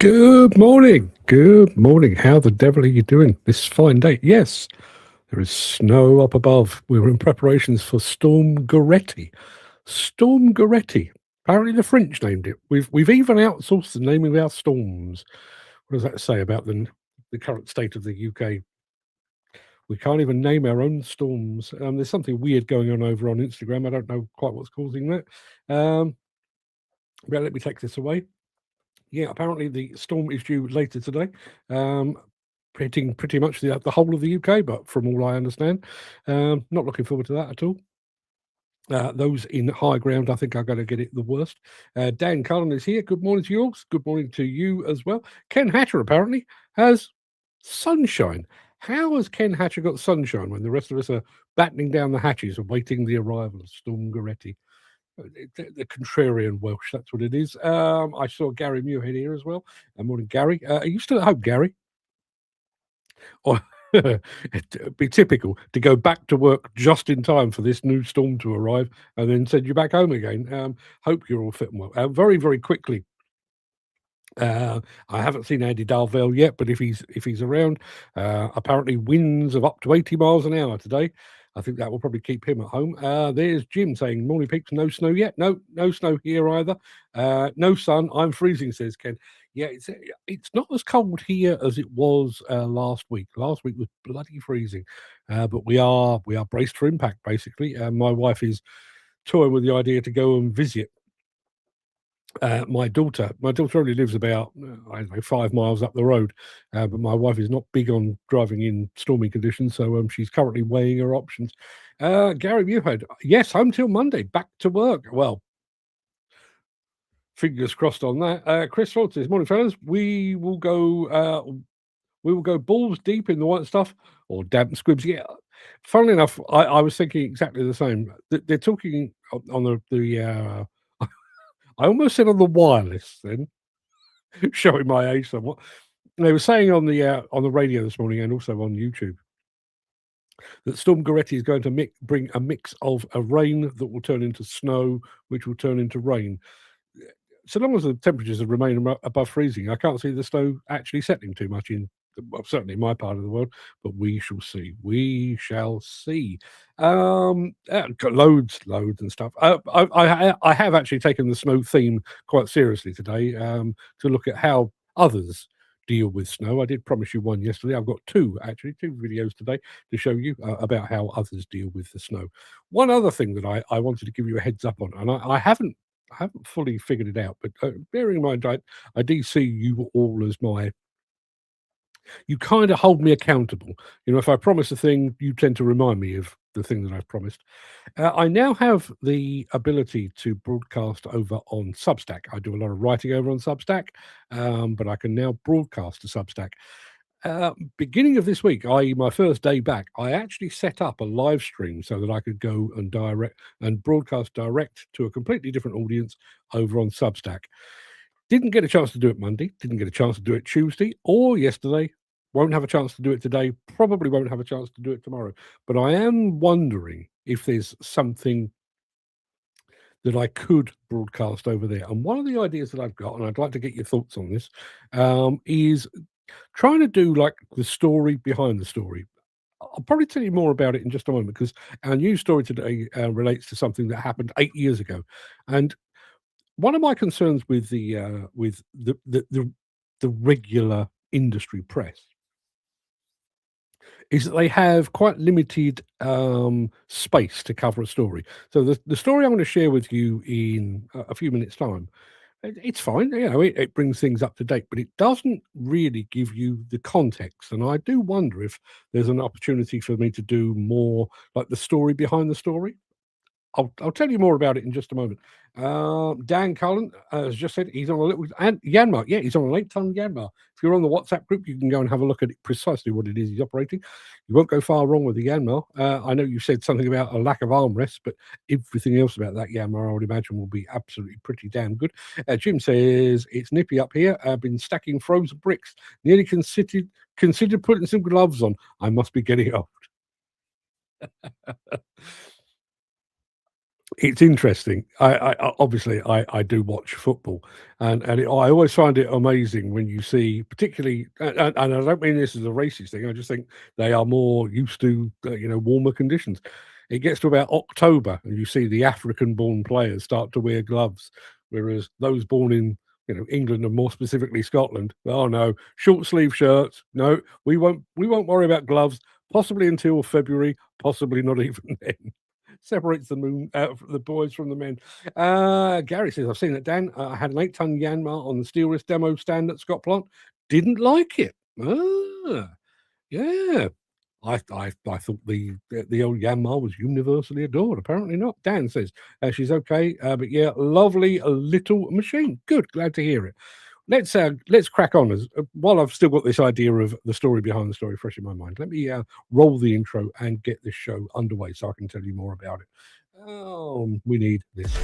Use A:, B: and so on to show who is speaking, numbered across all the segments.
A: Good morning. Good morning. How the devil are you doing this fine day? Yes, there is snow up above. We're in preparations for Storm Goretti. Storm Goretti. Apparently the French named it. We've even outsourced the naming of our storms. What does that say about the current state of the UK? We can't even name our own storms. There's something weird going on over on Instagram. I don't know quite what's causing that. Let me take this away. Yeah, apparently the storm is due later today, hitting pretty much the whole of the UK, but from all I understand, not looking forward to that at all. Those in high ground, I think, are going to get it the worst. Dan Cullen is here. Good morning to you all. Good morning to you as well. Ken Hatcher apparently has sunshine. How has Ken Hatcher got sunshine when the rest of us are battening down the hatches awaiting the arrival of Storm Goretti? The contrarian Welsh, that's what it is. I saw Gary Muirhead here as well. Morning, Gary. Are you still at home, Gary? Or it'd be typical to go back to work just in time for this new storm to arrive and then send you back home again. Hope you're all fit and well. Very, very quickly. I haven't seen Andy Darvell yet, but if he's around, apparently winds of up to 80 miles an hour today. I think that will probably keep him at home. There's Jim saying, "Morning, peeps. No snow yet. No snow here either. No sun. I'm freezing," says Ken. Yeah, it's not as cold here as it was last week. Last week was bloody freezing, but we are braced for impact. Basically, my wife is toying with the idea to go and visit my daughter only lives about, I don't know, 5 miles up the road, but my wife is not big on driving in stormy conditions, so she's currently weighing her options. Gary Muirhead, yes, home till Monday, back to work. Well, fingers crossed on that. Chris Ford says, "Morning, fellas. We will go balls deep in the white stuff or damp squibs." Yeah, funnily enough, I was thinking exactly the same. They're talking on the I almost said on the wireless then, showing my age somewhat. They were saying on the radio this morning and also on YouTube that Storm Goretti is going to bring a mix of a rain that will turn into snow, which will turn into rain. So long as the temperatures remain above freezing, I can't see the snow actually settling too much in, well, certainly in my part of the world, but we shall see. We shall see. Got loads and stuff. I have actually taken the snow theme quite seriously today, to look at how others deal with snow. I did promise you one yesterday. I've got two videos today to show you about how others deal with the snow. One other thing that I wanted to give you a heads up on, and I haven't fully figured it out, but bearing in mind, I do see you all as you kind of hold me accountable. You know, if I promise a thing, you tend to remind me of the thing that I've promised. I now have the ability to broadcast over on Substack. I do a lot of writing over on Substack, but I can now broadcast to Substack. Beginning of this week, i.e., my first day back, I actually set up a live stream so that I could go and broadcast direct to a completely different audience over on Substack. Didn't get a chance to do it Monday, didn't get a chance to do it Tuesday or yesterday. Won't have a chance to do it today, probably won't have a chance to do it tomorrow. But I am wondering if there's something that I could broadcast over there. And one of the ideas that I've got, and I'd like to get your thoughts on this, is trying to do like the story behind the story. I'll probably tell you more about it in just a moment because our news story today relates to something that happened 8 years ago. And one of my concerns with the regular industry press is that they have quite limited space to cover a story. So the story I'm going to share with you in a few minutes' time, it's fine. You know, it brings things up to date, but it doesn't really give you the context. And I do wonder if there's an opportunity for me to do more like the story behind the story. I'll tell you more about it in just a moment. Dan Cullen has just said he's on a little and Yanmar. Yeah, he's on an 8-ton Yanmar. If you're on the WhatsApp group, you can go and have a look at it, precisely what it is he's operating. You won't go far wrong with the Yanmar. I know you said something about a lack of armrests, but everything else about that Yanmar, I would imagine, will be absolutely pretty damn good. Jim says it's nippy up here. I've been stacking frozen bricks. Nearly considered putting some gloves on. I must be getting old. It's interesting. Obviously I do watch football, and I always find it amazing when you see, particularly, and I don't mean this as a racist thing. I just think they are more used to warmer conditions. It gets to about October, and you see the African-born players start to wear gloves, whereas those born in England and more specifically Scotland, oh no, short sleeve shirts. No, we won't worry about gloves. Possibly until February. Possibly not even then. Separates the boys from the men. Gary says, I've seen it, Dan. I had an 8-ton Yanmar on the steel wrist demo stand at Scott Plant. Didn't like it. Yeah. I thought the old Yanmar was universally adored. Apparently not. Dan says she's okay, but yeah, lovely little machine. Good, glad to hear it. Let's crack on. As while I've still got this idea of the story behind the story fresh in my mind, let me roll the intro and get this show underway so I can tell you more about it. We need this.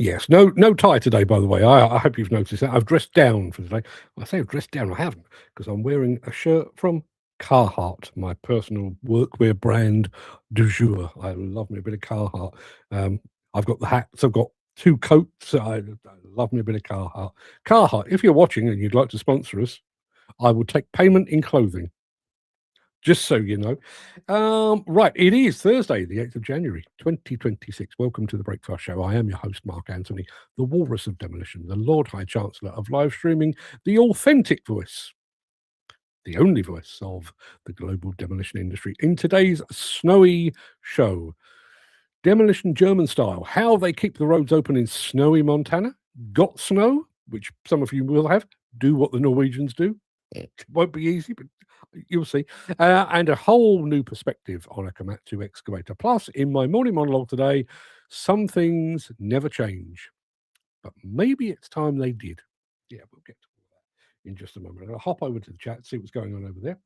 A: Yes, no tie today, by the way. I hope you've noticed that. I've dressed down for today. I say I've dressed down, I haven't, because I'm wearing a shirt from Carhartt, my personal workwear brand du jour. I love me a bit of Carhartt. I've got the hats, I've got 2 coats. I love me a bit of Carhartt. Carhartt, if you're watching and you'd like to sponsor us, I will take payment in clothing. Just so you know. Right, it is Thursday, the 8th of January, 2026. Welcome to the Breakfast Show. I am your host, Mark Anthony, the Walrus of Demolition, the Lord High Chancellor of live streaming, the authentic voice, the only voice of the global demolition industry. In today's snowy show, demolition German style, how they keep the roads open in snowy Montana, got snow, which some of you will have, do what the Norwegians do. It won't be easy, but you'll see. And a whole new perspective on a Komatsu excavator. Plus, in my morning monologue today, some things never change, but maybe it's time they did. Yeah, we'll get to that in just a moment. I'll hop over to the chat, see what's going on over there.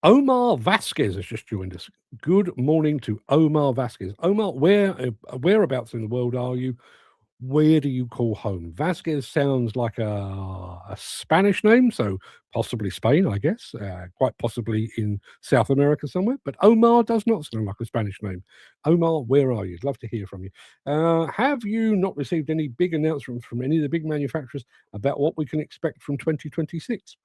A: Omar Vasquez has just joined us. Good morning to Omar Vasquez. Omar, whereabouts in the world are you? Where do you call home? Vasquez sounds like a Spanish name, so possibly Spain, I guess, quite possibly in South America somewhere. But Omar does not sound like a Spanish name. Omar, where are you? I'd love to hear from you. Have you not received any big announcements from any of the big manufacturers about what we can expect from 2026?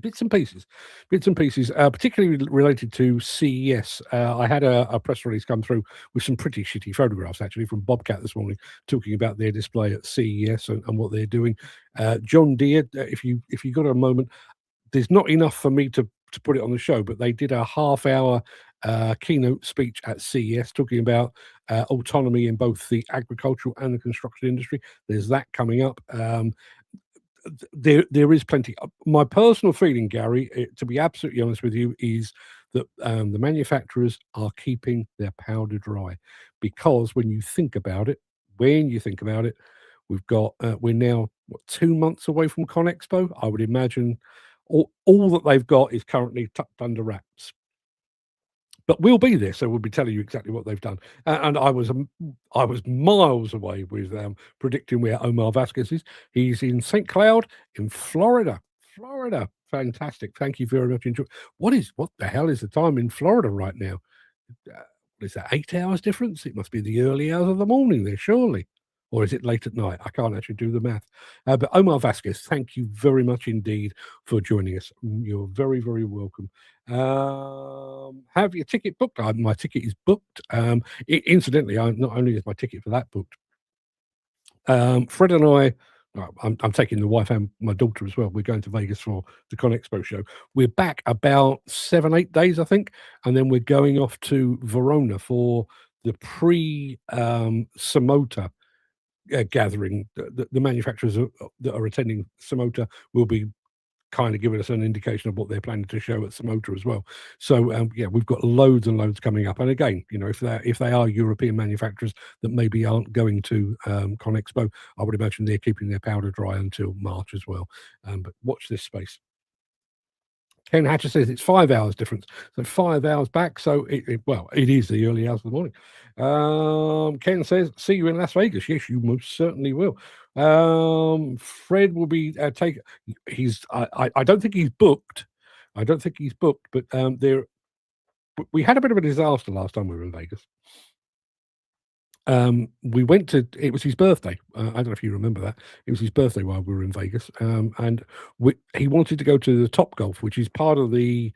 A: Bits and pieces, particularly related to CES. I had a press release come through with some pretty shitty photographs, actually, from Bobcat this morning, talking about their display at CES and what they're doing. John Deere, if you got a moment, there's not enough for me to put it on the show, but they did a half-hour keynote speech at CES talking about autonomy in both the agricultural and the construction industry. There's that coming up. There is plenty. My personal feeling, Gary, to be absolutely honest with you, is that the manufacturers are keeping their powder dry, because when you think about it, we're now 2 months away from ConExpo. I would imagine all that they've got is currently tucked under wraps. But we'll be there, so we'll be telling you exactly what they've done. And I was miles away with predicting where Omar Vasquez is. He's in St. Cloud in Florida. Florida, fantastic. Thank you very much. What the hell is the time in Florida right now? Is that 8 hours difference? It must be the early hours of the morning there, surely. Or is it late at night? I can't actually do the math. But Omar Vasquez, thank you very much indeed for joining us. You're very, very welcome. Have your ticket booked? My ticket is booked. Incidentally, not only is my ticket for that booked, Fred and I'm taking the wife and my daughter as well. We're going to Vegas for the ConExpo show. We're back about 7-8 days, I think, and then we're going off to Verona for the Samota gathering. The manufacturers that are attending Samota will be kind of giving us an indication of what they're planning to show at Samota as well. So yeah, we've got loads and loads coming up. And again, if they are European manufacturers that maybe aren't going to ConExpo, I would imagine they're keeping their powder dry until March as well. But watch this space. Ken Hatcher says it's 5 hours difference, so 5 hours back. So it is the early hours of the morning. Ken says, "See you in Las Vegas." Yes, you most certainly will. Fred will be take. He's. I don't think he's booked. I don't think he's booked, but there. We had a bit of a disaster last time we were in Vegas. We went to it was his birthday. I don't know if you remember that. It was his birthday while we were in Vegas. And he wanted to go to the Top Golf, which is part of the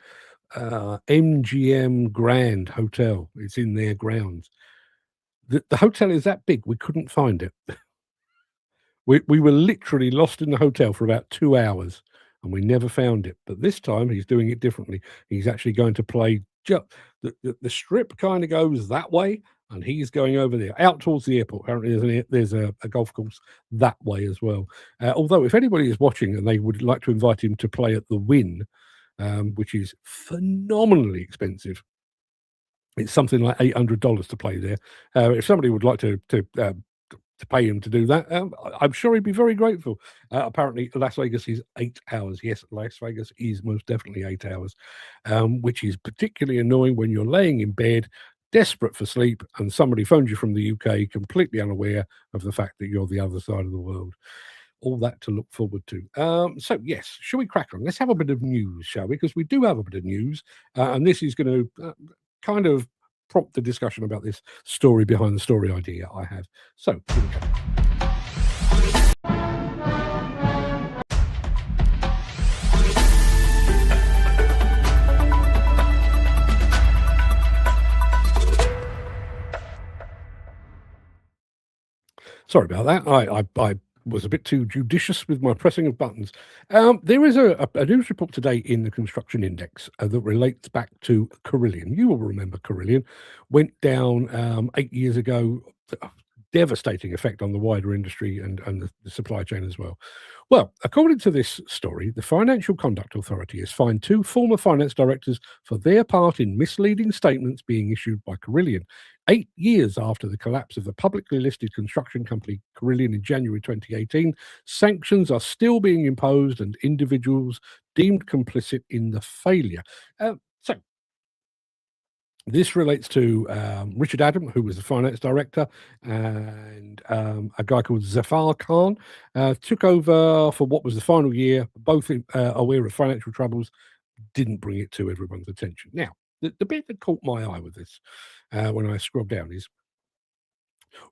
A: MGM Grand Hotel. It's in their grounds. The hotel is that big, we couldn't find it. We were literally lost in the hotel for about 2 hours, and we never found it. But this time he's doing it differently. He's actually going to play the strip kinda goes that way, and he's going over there, out towards the airport. Apparently, there's a golf course that way as well. Although if anybody is watching and they would like to invite him to play at the Wynn, which is phenomenally expensive, it's something like $800 to play there. If somebody would like to pay him to do that, I'm sure he'd be very grateful. Apparently, Las Vegas is 8 hours. Yes, Las Vegas is most definitely 8 hours, which is particularly annoying when you're laying in bed, desperate for sleep, and somebody phones you from the UK, completely unaware of the fact that you're the other side of the world. All that to look forward to. So, yes, shall we crack on? Let's have a bit of news, shall we? Because we do have a bit of news, and this is going to kind of prompt the discussion about this story behind the story idea I have. So, here we go. Sorry about that. I was a bit too judicious with my pressing of buttons. There is a news report today in the Construction Index that relates back to Carillion. You will remember Carillion went down 8 years ago. Devastating effect on the wider industry and the supply chain as well. Well, according to this story, the Financial Conduct Authority has fined 2 former finance directors for their part in misleading statements being issued by Carillion. 8 years after the collapse of the publicly listed construction company Carillion in January 2018, sanctions are still being imposed and individuals deemed complicit in the failure. So, this relates to Richard Adam, who was the finance director, and a guy called Zafar Khan took over for what was the final year, both aware of financial troubles, didn't bring it to everyone's attention. Now, the bit that caught my eye with this when I scrolled down is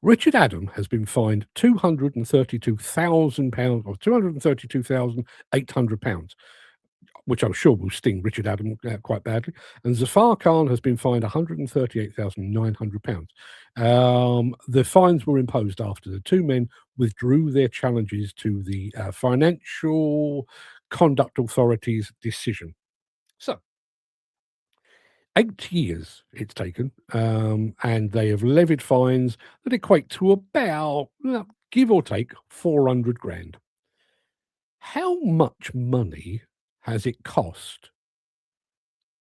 A: Richard Adam has been fined £232,000 or £232,800, which I'm sure will sting Richard Adam quite badly. And Zafar Khan has been fined £138,900. The fines were imposed after the 2 men withdrew their challenges to the Financial Conduct Authority's decision. So, 8 years it's taken, and they have levied fines that equate to about, give or take, 400 grand. How much money has it cost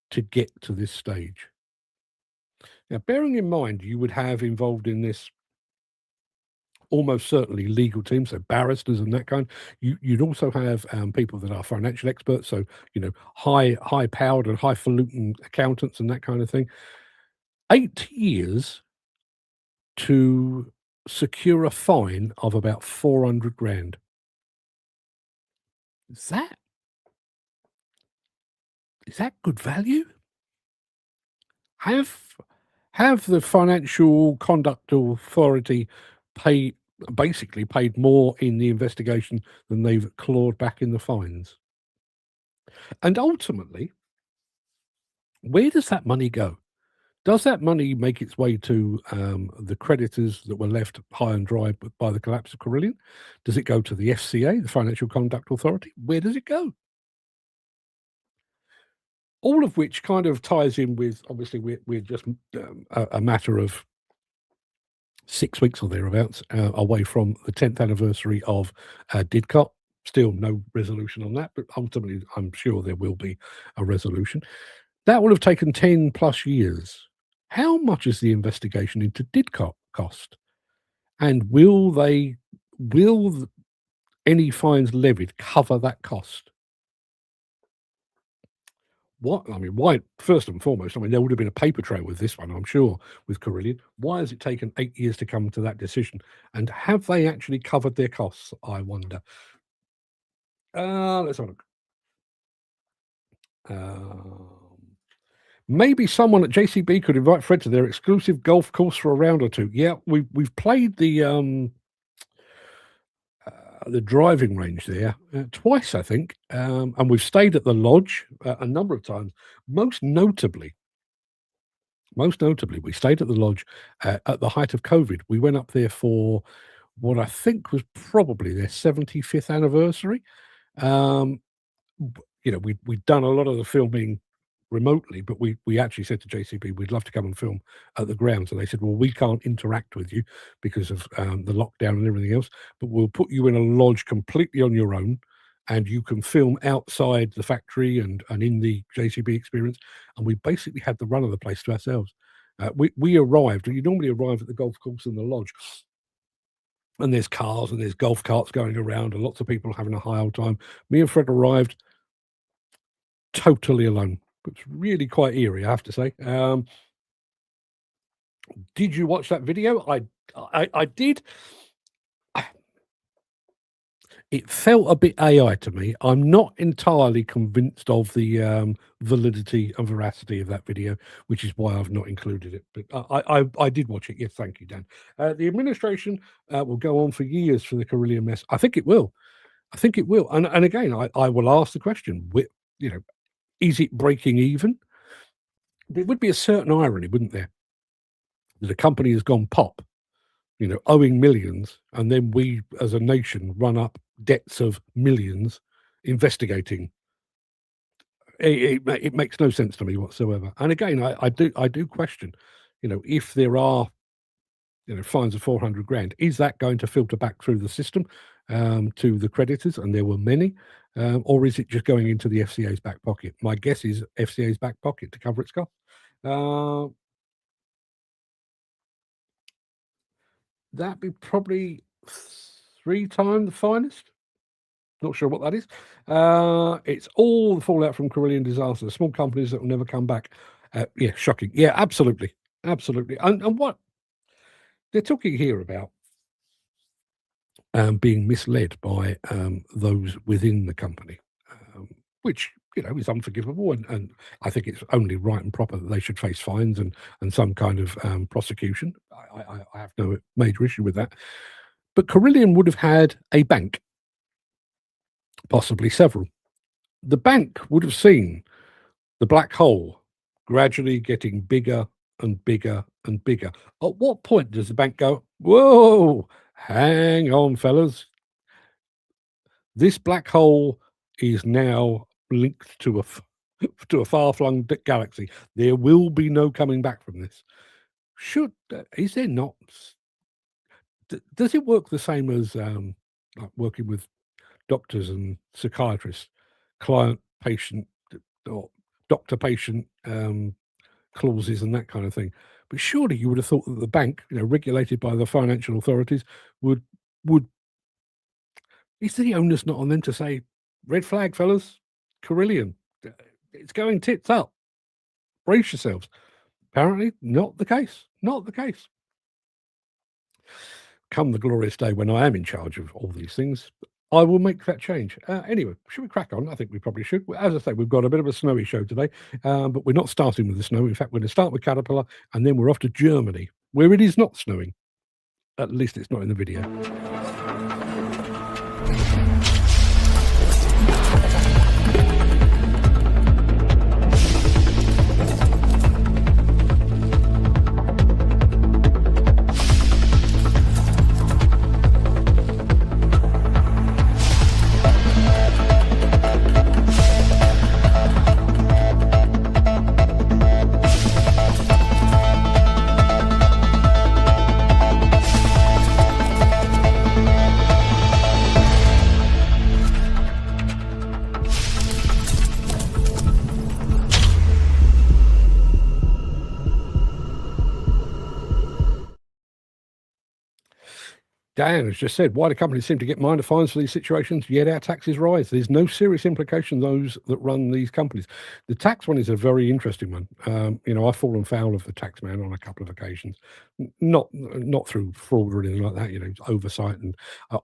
A: to get to this stage? Now, bearing in mind you would have involved in this almost certainly legal teams, so barristers and that kind. You'd also have people that are financial experts, so high powered and highfalutin accountants and that kind of thing. 8 years to secure a fine of about 400 grand. Is that good value? Have the Financial Conduct Authority basically paid more in the investigation than they've clawed back in the fines? And ultimately, where does that money go? Does that money make its way to the creditors that were left high and dry by the collapse of Carillion? Does it go to the FCA, the Financial Conduct Authority? Where does it go? All of which kind of ties in with, obviously, we're just a matter of 6 weeks or thereabouts away from the 10th anniversary of Didcot. Still no resolution on that, but ultimately, I'm sure there will be a resolution. That would have taken 10 plus years. How much is the investigation into Didcot cost? And will any fines levied cover that cost? Why, first and foremost, there would have been a paper trail with this one, I'm sure, with Carillion. Why has it taken 8 years to come to that decision? And have they actually covered their costs, I wonder? Let's have a look. Maybe someone at JCB could invite Fred to their exclusive golf course for a round or two. Yeah, we've played the driving range there twice, I think, and we've stayed at the lodge a number of times. Most notably, we stayed at the lodge at the height of COVID. We went up there for what I think was probably their 75th anniversary. Um, we'd done a lot of the filming remotely, but we actually said to JCB, we'd love to come and film at the ground. So they said, well, we can't interact with you because of the lockdown and everything else, but we'll put you in a lodge completely on your own, and you can film outside the factory and in the JCB experience. And we basically had the run of the place to ourselves. We arrived, and you normally arrive at the golf course and the lodge, and there's cars and there's golf carts going around and lots of people having a high old time. Me and Fred arrived totally alone. It's really quite eerie, I have to say. Did you watch that video? I did. It felt a bit AI to me. I'm not entirely convinced of the validity and veracity of that video, which is why I've not included it. But I did watch it. Yes, thank you, Dan. The administration will go on for years for the Carillion mess. I think it will. And again, I will ask the question, is it breaking even? There would be a certain irony, wouldn't there? That a company has gone pop, owing millions, and then we as a nation run up debts of millions investigating. It makes no sense to me whatsoever. And again, I do question, if there are, fines of 400 grand, is that going to filter back through the system to the creditors? And there were many. Or is it just going into the FCA's back pocket? My guess is FCA's back pocket to cover its costs. That'd be probably 3 times the finest. Not sure what that is. It's all the fallout from Carillion disaster. Small companies that will never come back. Yeah, shocking. Yeah, absolutely. And what they're talking here about being misled by those within the company, which is unforgivable, and I think it's only right and proper that they should face fines and some kind of prosecution. I have no major issue with that. But Carillion would have had a bank, possibly several. The bank would have seen the black hole gradually getting bigger and bigger and bigger. At what point does the bank go, whoa, hang on, fellas? This black hole is now linked to a far-flung galaxy. There will be no coming back from this. Is there not? Does it work the same as like working with doctors and psychiatrists, client-patient or doctor-patient clauses and that kind of thing? But surely you would have thought that the bank, regulated by the financial authorities, would. Is the onus not on them to say, red flag, fellas, Carillion, it's going tits up, brace yourselves? Apparently not the case. Come the glorious day when I am in charge of all these things, I will make that change. Anyway, should we crack on? I think we probably should. As I say, we've got a bit of a snowy show today, but we're not starting with the snow. In fact, we're going to start with Caterpillar, and then we're off to Germany, where it is not snowing. At least it's not in the video. Dan has just said, why do companies seem to get minor fines for these situations, yet our taxes rise? There's no serious implication those that run these companies. The tax one is a very interesting one. I've fallen foul of the tax man on a couple of occasions, not through fraud or anything like that. Oversight. And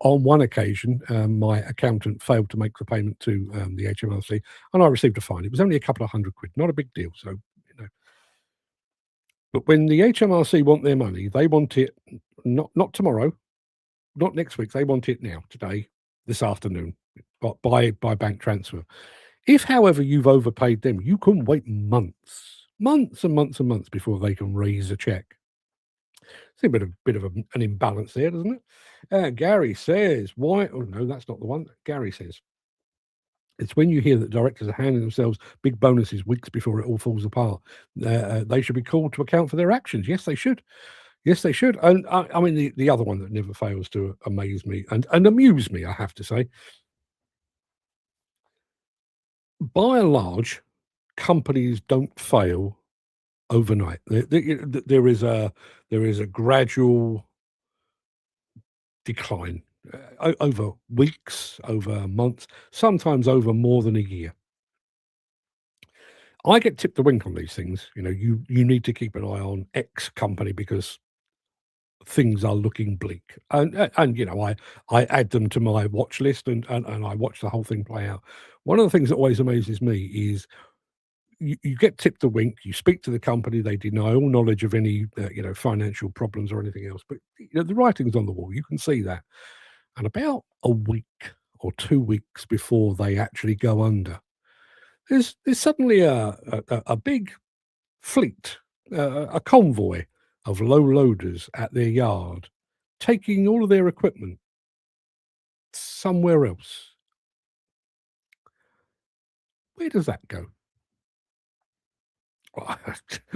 A: on one occasion, my accountant failed to make the payment to the HMRC, and I received a fine. It was only a couple of £100, not a big deal. So, but when the HMRC want their money, they want it not tomorrow, not next week. They want it now, today, this afternoon, by bank transfer. If, however, you've overpaid them, you can wait months and months and months before they can raise a check. It's a bit of an imbalance there, doesn't it? Gary says, why? Oh, no, that's not the one. Gary says, it's when you hear that directors are handing themselves big bonuses weeks before it all falls apart. They should be called to account for their actions. Yes, they should. Yes, they should. And I mean, the other one that never fails to amaze me and amuse me, I have to say, by and large, companies don't fail overnight. There is a gradual decline over weeks, over months, sometimes over more than a year. I get tipped the wink on these things. You need to keep an eye on X company because things are looking bleak. And I add them to my watch list and I watch the whole thing play out. One of the things that always amazes me is you get tipped the wink, you speak to the company, they deny all knowledge of any financial problems or anything else. But the writing's on the wall. You can see that. And about a week or 2 weeks before they actually go under, there's suddenly a big fleet, a convoy of low loaders at their yard, taking all of their equipment somewhere else. Where does that go? Well,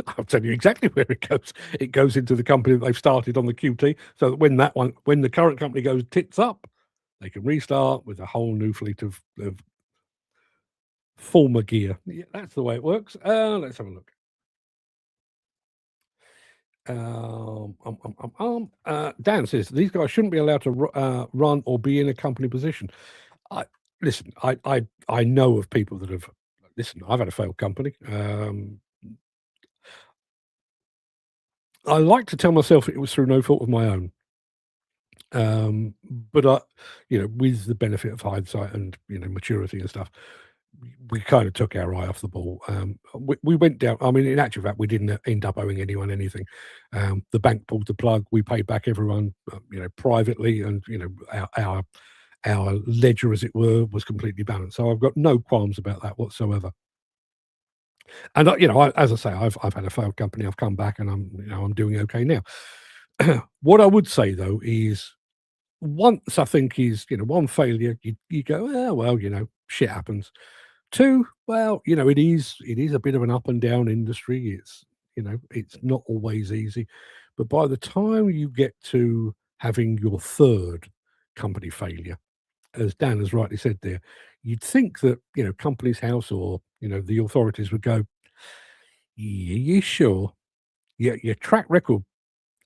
A: I'll tell you exactly where it goes. It goes into the company that they've started on the QT, so that when the current company goes tits up, they can restart with a whole new fleet of former gear. Yeah, that's the way it works. Let's have a look. Dan says these guys shouldn't be allowed to run or be in a company position. Listen, I know of people that have. Listen, I've had a failed company. I like to tell myself it was through no fault of my own. But with the benefit of hindsight and maturity and stuff, we kind of took our eye off the ball. We went down. I mean, in actual fact, we didn't end up owing anyone anything. The bank pulled the plug. We paid back everyone, privately, and our ledger, as it were, was completely balanced. So I've got no qualms about that whatsoever. And as I say, I've had a failed company. I've come back, and I'm doing okay now. What I would say though is, once I think is one failure, you go, oh, well, shit happens. Two, well, it is a bit of an up and down industry. It's not always easy, but by the time you get to having your third company failure, as Dan has rightly said there, you'd think that Companies House or the authorities would go, yeah, you sure? Yeah, your track record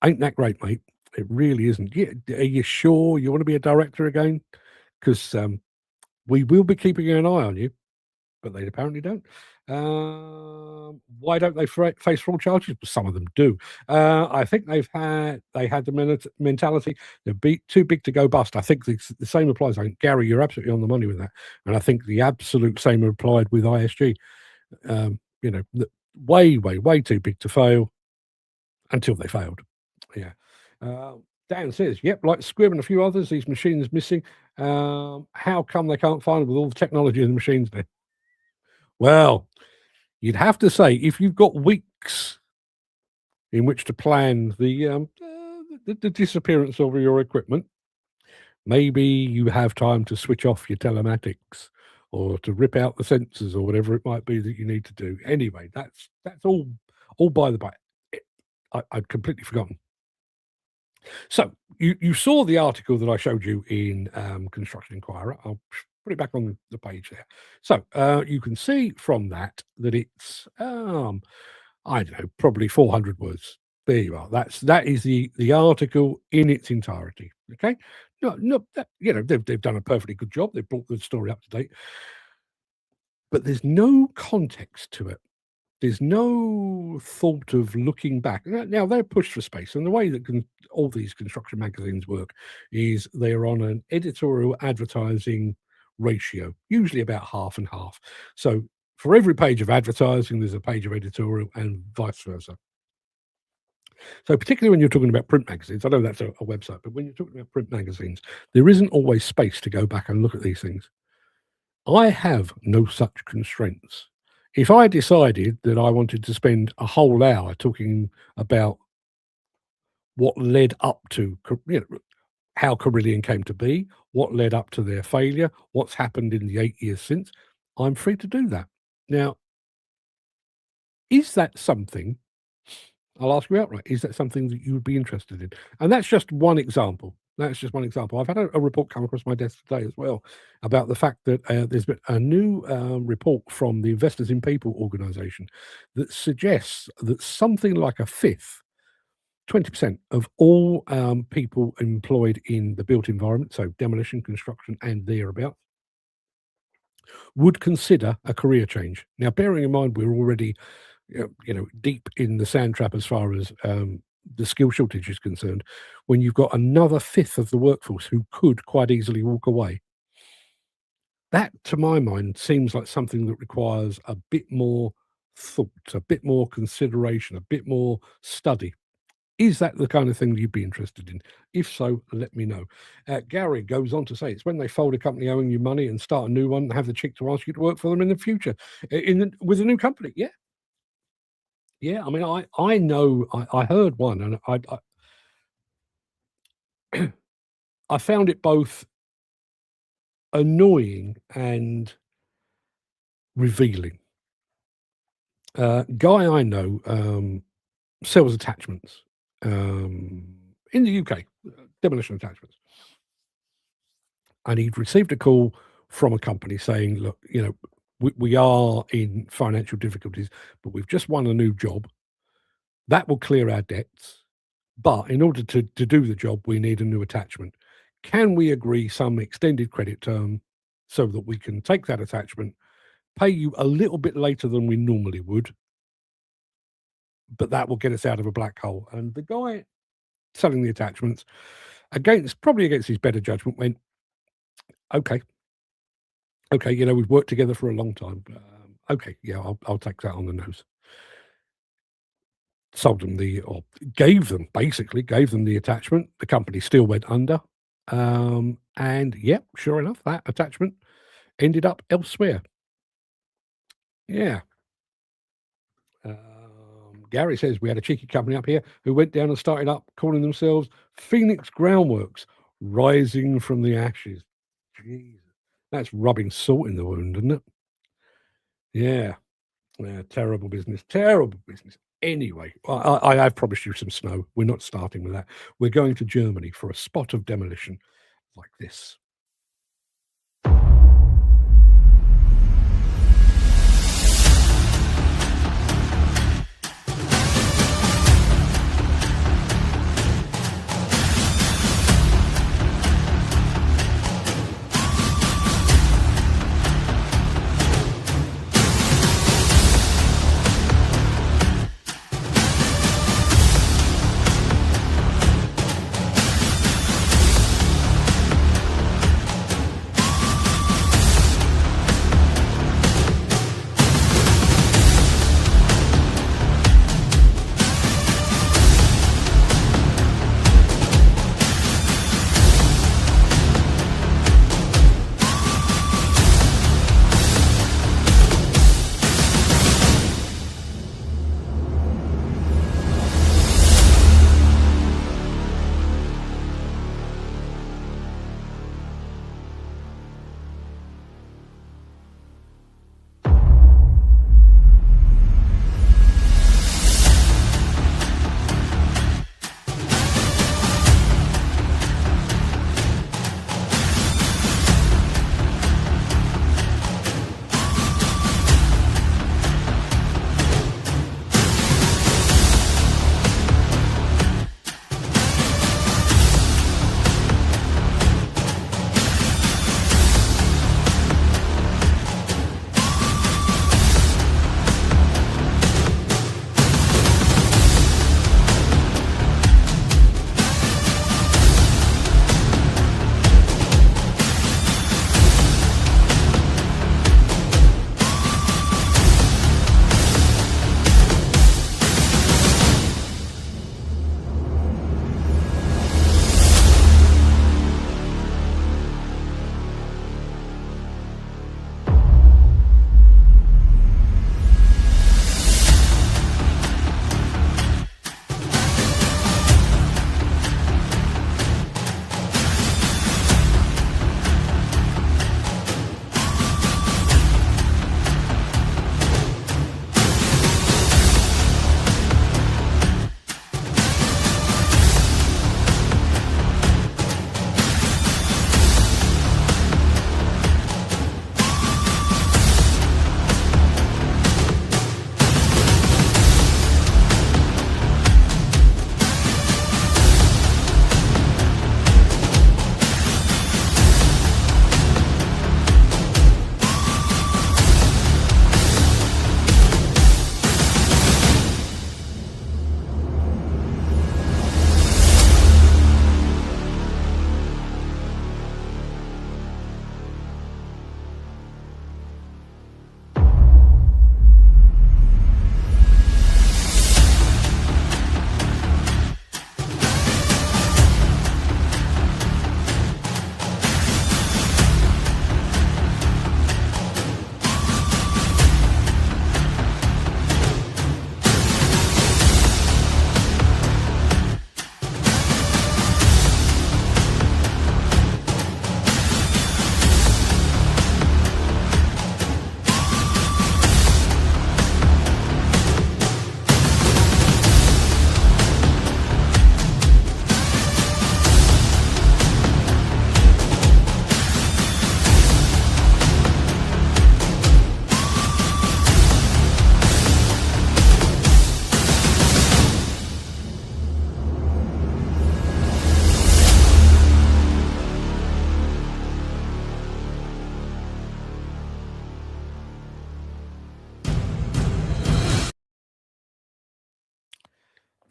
A: ain't that great, mate. It really isn't. Yeah, are you sure you want to be a director again? Because we will be keeping an eye on you. But they apparently don't. Why don't they face fraud charges? Some of them do. I think they had the mentality they're too big to go bust. I think the same applies. I think, Gary, you're absolutely on the money with that, and I think the absolute same applied with ISG. Way too big to fail until they failed. Yeah. Dan says, "Yep, like Squib and a few others, these machines missing. How come they can't find them with all the technology in the machines there?" Well, you'd have to say, if you've got weeks in which to plan the disappearance of your equipment, maybe you have time to switch off your telematics or to rip out the sensors or whatever it might be that you need to do. Anyway, that's all by the by. I'd completely forgotten. So you saw the article that I showed you in Construction Inquirer. I'll put it back on the page there. So you can see from that it's I don't know, probably 400 words. There you are. That is the article in its entirety. Okay, no, that, they've done a perfectly good job. They've brought the story up to date, but there's no context to it. There's no thought of looking back. Now they're pushed for space, and the way that all these construction magazines work is they're on an editorial advertising ratio, usually about half and half. So for every page of advertising, there's a page of editorial, and vice versa. So particularly when you're talking about print magazines, I know that's a website, but when you're talking about print magazines, there isn't always space to go back and look at these things. I have no such constraints. If I decided that I wanted to spend a whole hour talking about what led up to, how Carillion came to be, what led up to their failure, what's happened in the 8 years since, I'm free to do that. Now, is that something, I'll ask you outright, is that something that you would be interested in? And that's just one example. That's just one example. I've had a report come across my desk today as well about the fact that there's been a new report from the Investors in People organization that suggests that something like a fifth, 20% of all people employed in the built environment, so demolition, construction, and thereabouts, would consider a career change. Now, bearing in mind we're already deep in the sand trap as far as the skill shortage is concerned, when you've got another fifth of the workforce who could quite easily walk away, that, to my mind, seems like something that requires a bit more thought, a bit more consideration, a bit more study. Is that the kind of thing you'd be interested in? If so, let me know. Gary goes on to say, it's when they fold a company owing you money and start a new one and have the cheek to ask you to work for them in the future with a new company. Yeah. Yeah, I mean, I know I heard one, and I found it both annoying and revealing. Guy I know sells attachments in the UK, demolition attachments, and he'd received a call from a company saying, "Look, we are in financial difficulties, but we've just won a new job that will clear our debts. But in order to do the job, we need a new attachment. Can we agree some extended credit term so that we can take that attachment, pay you a little bit later than we normally would, but that will get us out of a black hole?" And the guy selling the attachments, probably against his better judgment, went, "Okay, we've worked together for a long time. Okay, yeah, I'll take that on the nose." Sold them gave them the attachment. The company still went under. And yep, sure enough, that attachment ended up elsewhere. Yeah. Gary says we had a cheeky company up here who went down and started up calling themselves Phoenix Groundworks, rising from the ashes. Jesus, that's rubbing salt in the wound, isn't it? Yeah. Yeah, terrible business. Terrible business. Anyway, I have promised you some snow. We're not starting with that. We're going to Germany for a spot of demolition like this.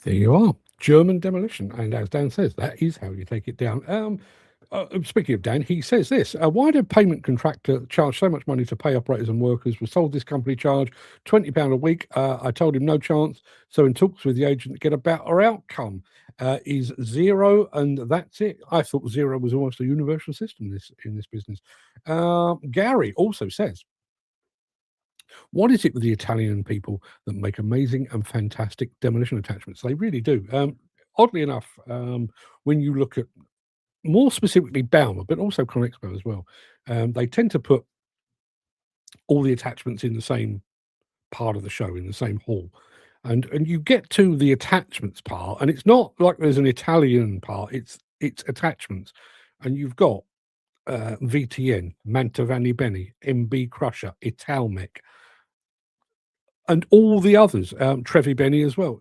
A: There you are. German demolition. And as Dan says, that is how you take it down. Speaking of Dan, he says this: why did payment contractor charge so much money to pay operators and workers? Was told this company charge £20 a week. I told him no chance. So in talks with the agent to get a better outcome. Is zero, and that's it. I thought zero was almost a universal system in this business. Gary also says, what is it with the Italian people that make amazing and fantastic demolition attachments? They really do. Oddly enough, when you look at more specifically Baumer, but also Conexpo as well, they tend to put all the attachments in the same part of the show, in the same hall. And you get to the attachments part, and it's not like there's an Italian part, it's attachments. And you've got VTN, Mantovani Beni, MB Crusher, Italmec, and all the others, Trevi Beni as well.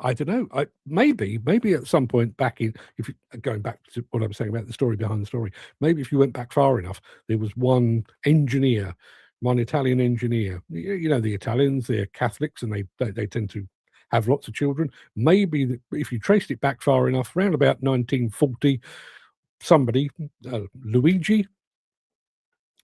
A: I don't know. Maybe at some point back in, if you, going back to what I was saying about the story behind the story, maybe if you went back far enough, there was one engineer, one Italian engineer. You know, the Italians, they're Catholics, and they tend to have lots of children. Maybe if you traced it back far enough, around about 1940, somebody, Luigi.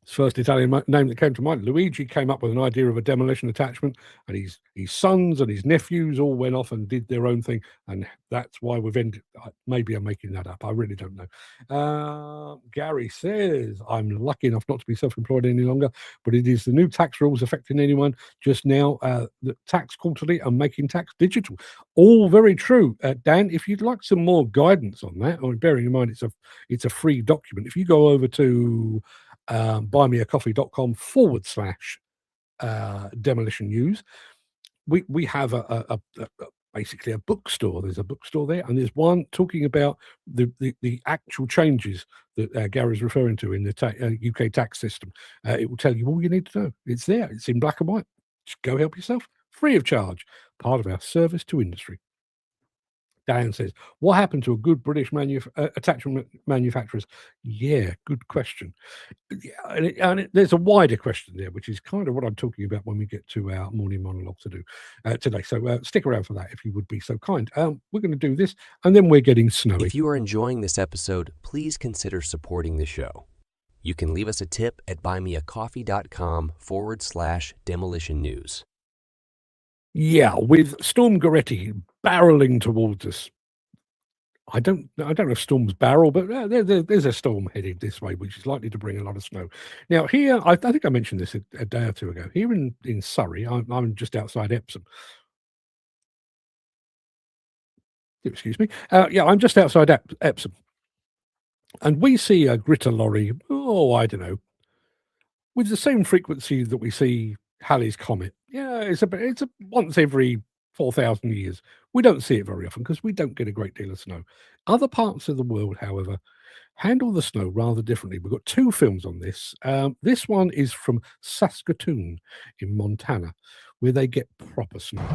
A: First Italian name that came to mind. Luigi came up with an idea of a demolition attachment, and his sons and his nephews all went off and did their own thing, and that's why we've ended. Maybe I'm making that up. I really don't know. Gary says, I'm lucky enough not to be self-employed any longer, but it is the new tax rules affecting anyone just now. The tax quarterly and making tax digital. All very true. Dan, if you'd like some more guidance on that, bearing in mind it's a free document, if you go over to buymeacoffee.com / demolition news. We have a basically a bookstore. There's a bookstore there, and there's one talking about the actual changes that Gary's referring to in the UK tax system. It will tell you all you need to know. It's there. It's in black and white. Just go help yourself, free of charge. Part of our service to industry. Dan says, what happened to a good British attachment manufacturers? Yeah, good question. Yeah, there's a wider question there, which is kind of what I'm talking about when we get to our morning monologue to do today. So stick around for that if you would be so kind. We're going to do this, and then we're getting snowy.
B: If you are enjoying this episode, please consider supporting the show. You can leave us a tip at buymeacoffee.com / demolition news.
A: Yeah, with Storm Goretti barreling towards us. I don't know if storms barrel, but there's a storm headed this way, which is likely to bring a lot of snow. Now here, I think I mentioned this a day or two ago. Here in Surrey, I'm just outside Epsom. Excuse me. Yeah, I'm just outside Epsom, and we see a gritter lorry. Oh, I don't know, with the same frequency that we see Halley's Comet. Yeah, it's a once every 4,000 years. We don't see it very often because we don't get a great deal of snow. Other parts of the world, however, handle the snow rather differently. We've got two films on this. This one is from Saskatoon in Montana, where they get proper snow.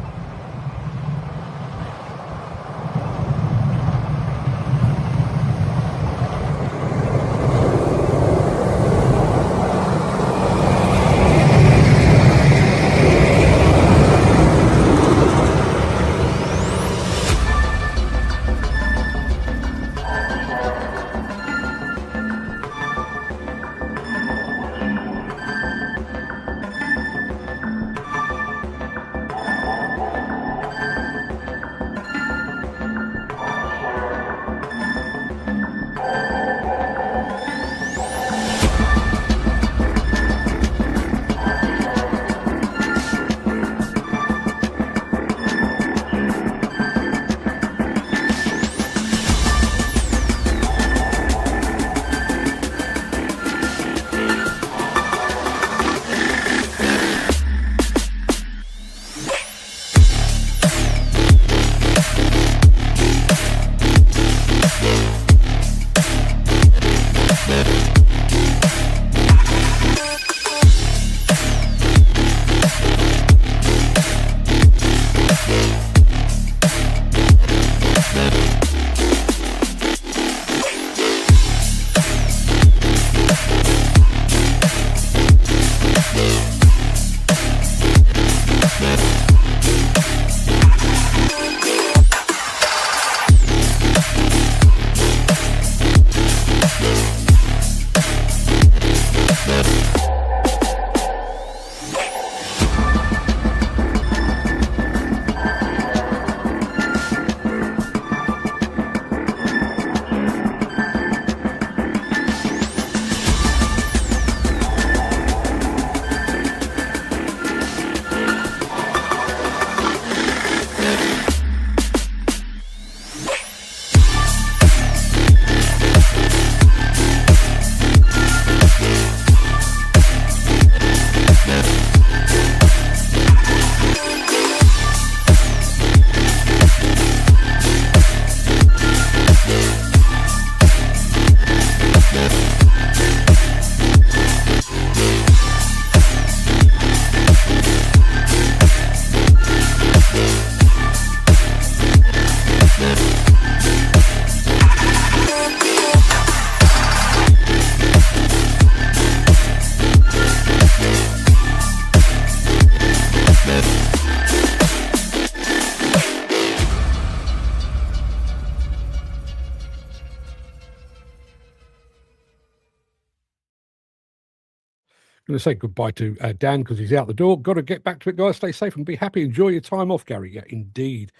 A: Going to say goodbye to Dan because he's out the door. Got to get back to it, guys. Stay safe and be happy. Enjoy your time off, Gary. Yeah, indeed.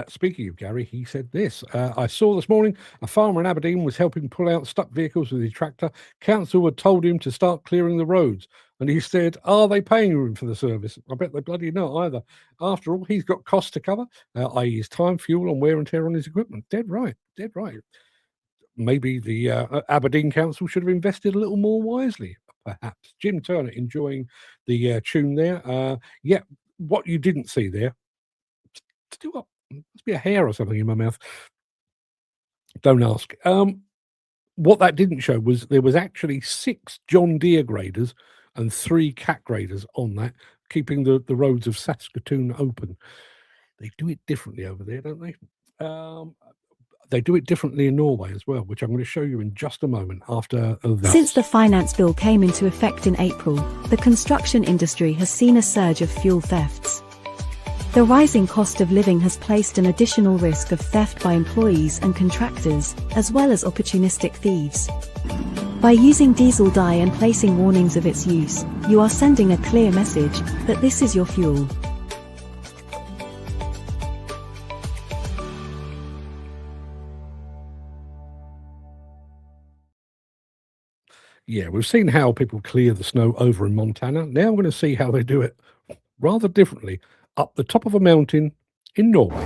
A: Speaking of Gary, he said this. I saw this morning a farmer in Aberdeen was helping pull out stuck vehicles with his tractor. Council had told him to start clearing the roads. And he said, are they paying him for the service? I bet they bloody not either. After all, he's got costs to cover, i.e. his time, fuel and wear and tear on his equipment. Dead right. Dead right. Maybe the Aberdeen Council should have invested a little more wisely, perhaps. Jim Turner enjoying the tune there. Yeah, what you didn't see there, to do what? Must be a hair or something in my mouth. Don't ask. What that didn't show was there was actually 6 John Deere graders and 3 Cat graders on that, keeping the roads of Saskatoon open. They do it differently over there, don't they? They do it differently in Norway as well, which I'm going to show you in just a moment after that.
C: Since the finance bill came into effect in April, the construction industry has seen a surge of fuel thefts. The rising cost of living has placed an additional risk of theft by employees and contractors, as well as opportunistic thieves. By using diesel dye and placing warnings of its use, you are sending a clear message that this is your fuel.
A: Yeah, we've seen how people clear the snow over in Montana. Now we're going to see how they do it rather differently up the top of a mountain in Norway.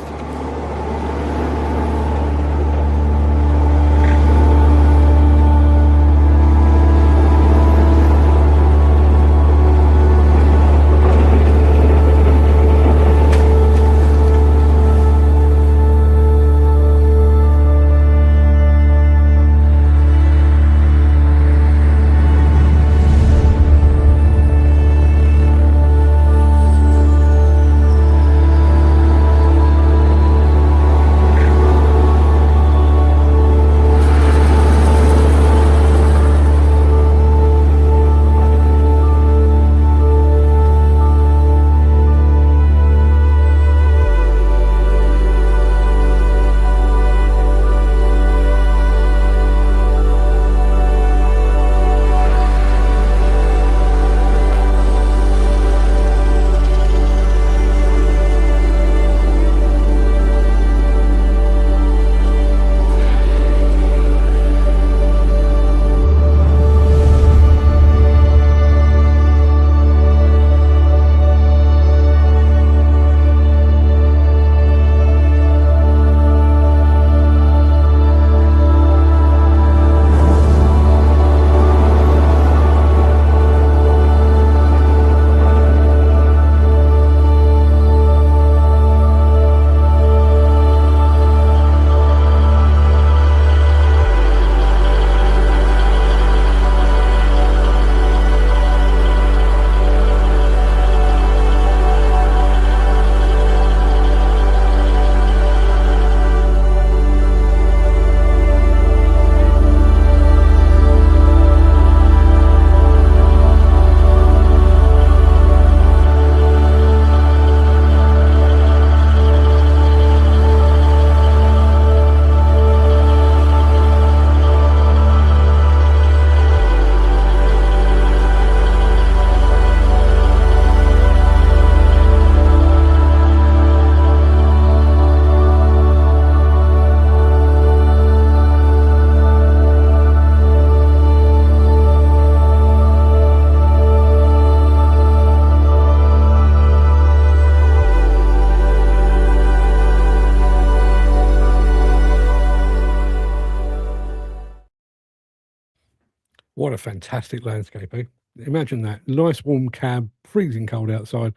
A: What a fantastic landscape, eh? Imagine that. Nice warm cab, freezing cold outside,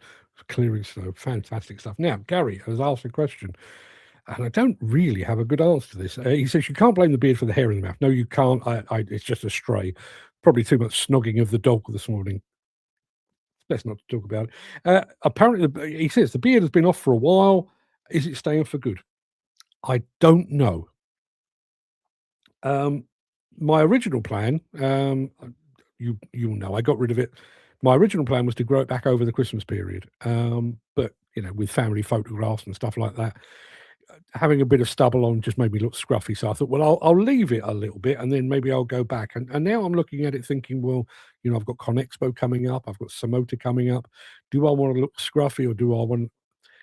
A: clearing snow. Fantastic stuff. Now, Gary has asked a question, and I don't really have a good answer to this. He says, you can't blame the beard for the hair in the mouth. No, you can't. It's just a stray. Probably too much snogging of the dog this morning. It's best not to talk about it. Apparently, he says, the beard has been off for a while. Is it staying for good? I don't know. My original plan, you'll know, I got rid of it. My original plan was to grow it back over the Christmas period, but with family photographs and stuff like that, having a bit of stubble on just made me look scruffy. So I thought, well, I'll leave it a little bit, and then maybe I'll go back. And now I'm looking at it thinking, well, I've got ConExpo coming up, I've got Samota coming up. Do I want to look scruffy, or do I want?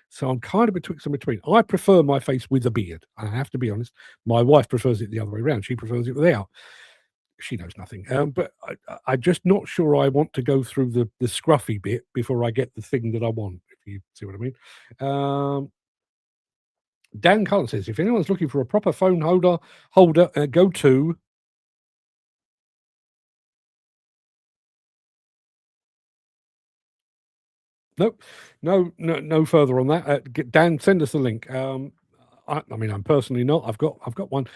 A: So I'm kind of betwixt and between. I prefer my face with a beard. I have to be honest. My wife prefers it the other way around. She prefers it without. She knows nothing. But I'm just not sure I want to go through the scruffy bit before I get the thing that I want, if you see what I mean. Dan Cullen says, if anyone's looking for a proper phone holder, go to... Nope, no further on that. Dan, send us the link. I mean, I'm personally not. I've got one.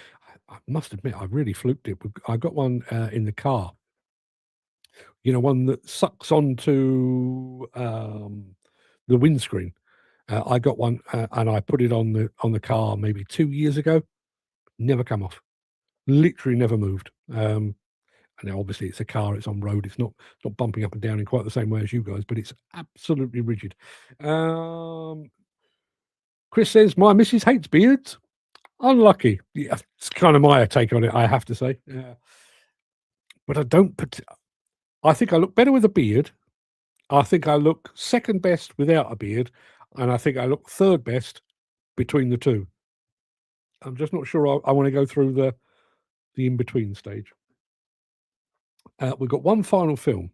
A: I must admit, I really fluked it. I got one in the car. One that sucks onto the windscreen. I got one, and I put it on the car maybe 2 years ago. Never come off. Literally never moved. And now obviously it's a car, it's on road, it's not bumping up and down in quite the same way as you guys, but it's absolutely rigid. Chris says, my missus hates beards. Unlucky. Yeah, it's kind of my take on it, I have to say. But I think I look better with a beard. I think I look second best without a beard, and I think I look third best between the two. I'm just not sure I want to go through the in-between stage. We've got one final film.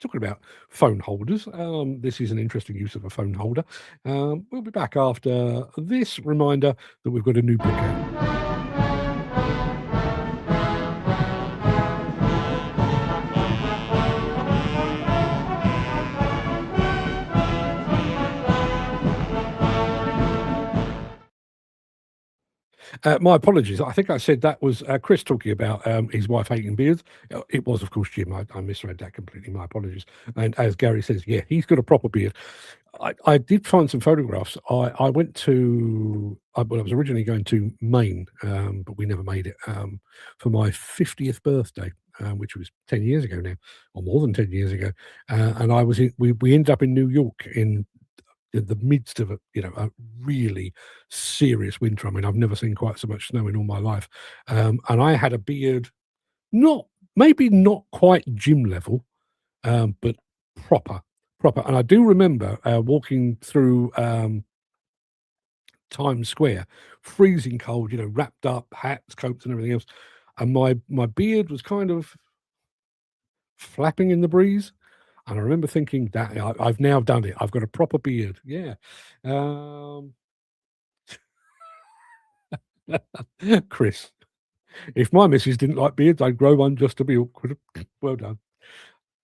A: Talking about phone holders. This is an interesting use of a phone holder. We'll be back after this reminder that we've got a new book out. My apologies. I think I said that was Chris talking about his wife hating beards. It was, of course, Jim. I misread that completely. My apologies. And as Gary says, yeah, he's got a proper beard. I did find some photographs. I went to, I was originally going to Maine, but we never made it, for my 50th birthday, which was 10 years ago now, or more than 10 years ago. And we ended up in New York in the midst of a really serious winter. I mean, I've never seen quite so much snow in all my life. And I had a beard, maybe not quite gym level, but proper. And I do remember walking through Times Square, freezing cold, wrapped up, hats, coats, and everything else. And my beard was kind of flapping in the breeze. And I remember thinking that I've now done it. I've got a proper beard. Yeah. Chris, if my missus didn't like beards, I'd grow one just to be awkward. Well done.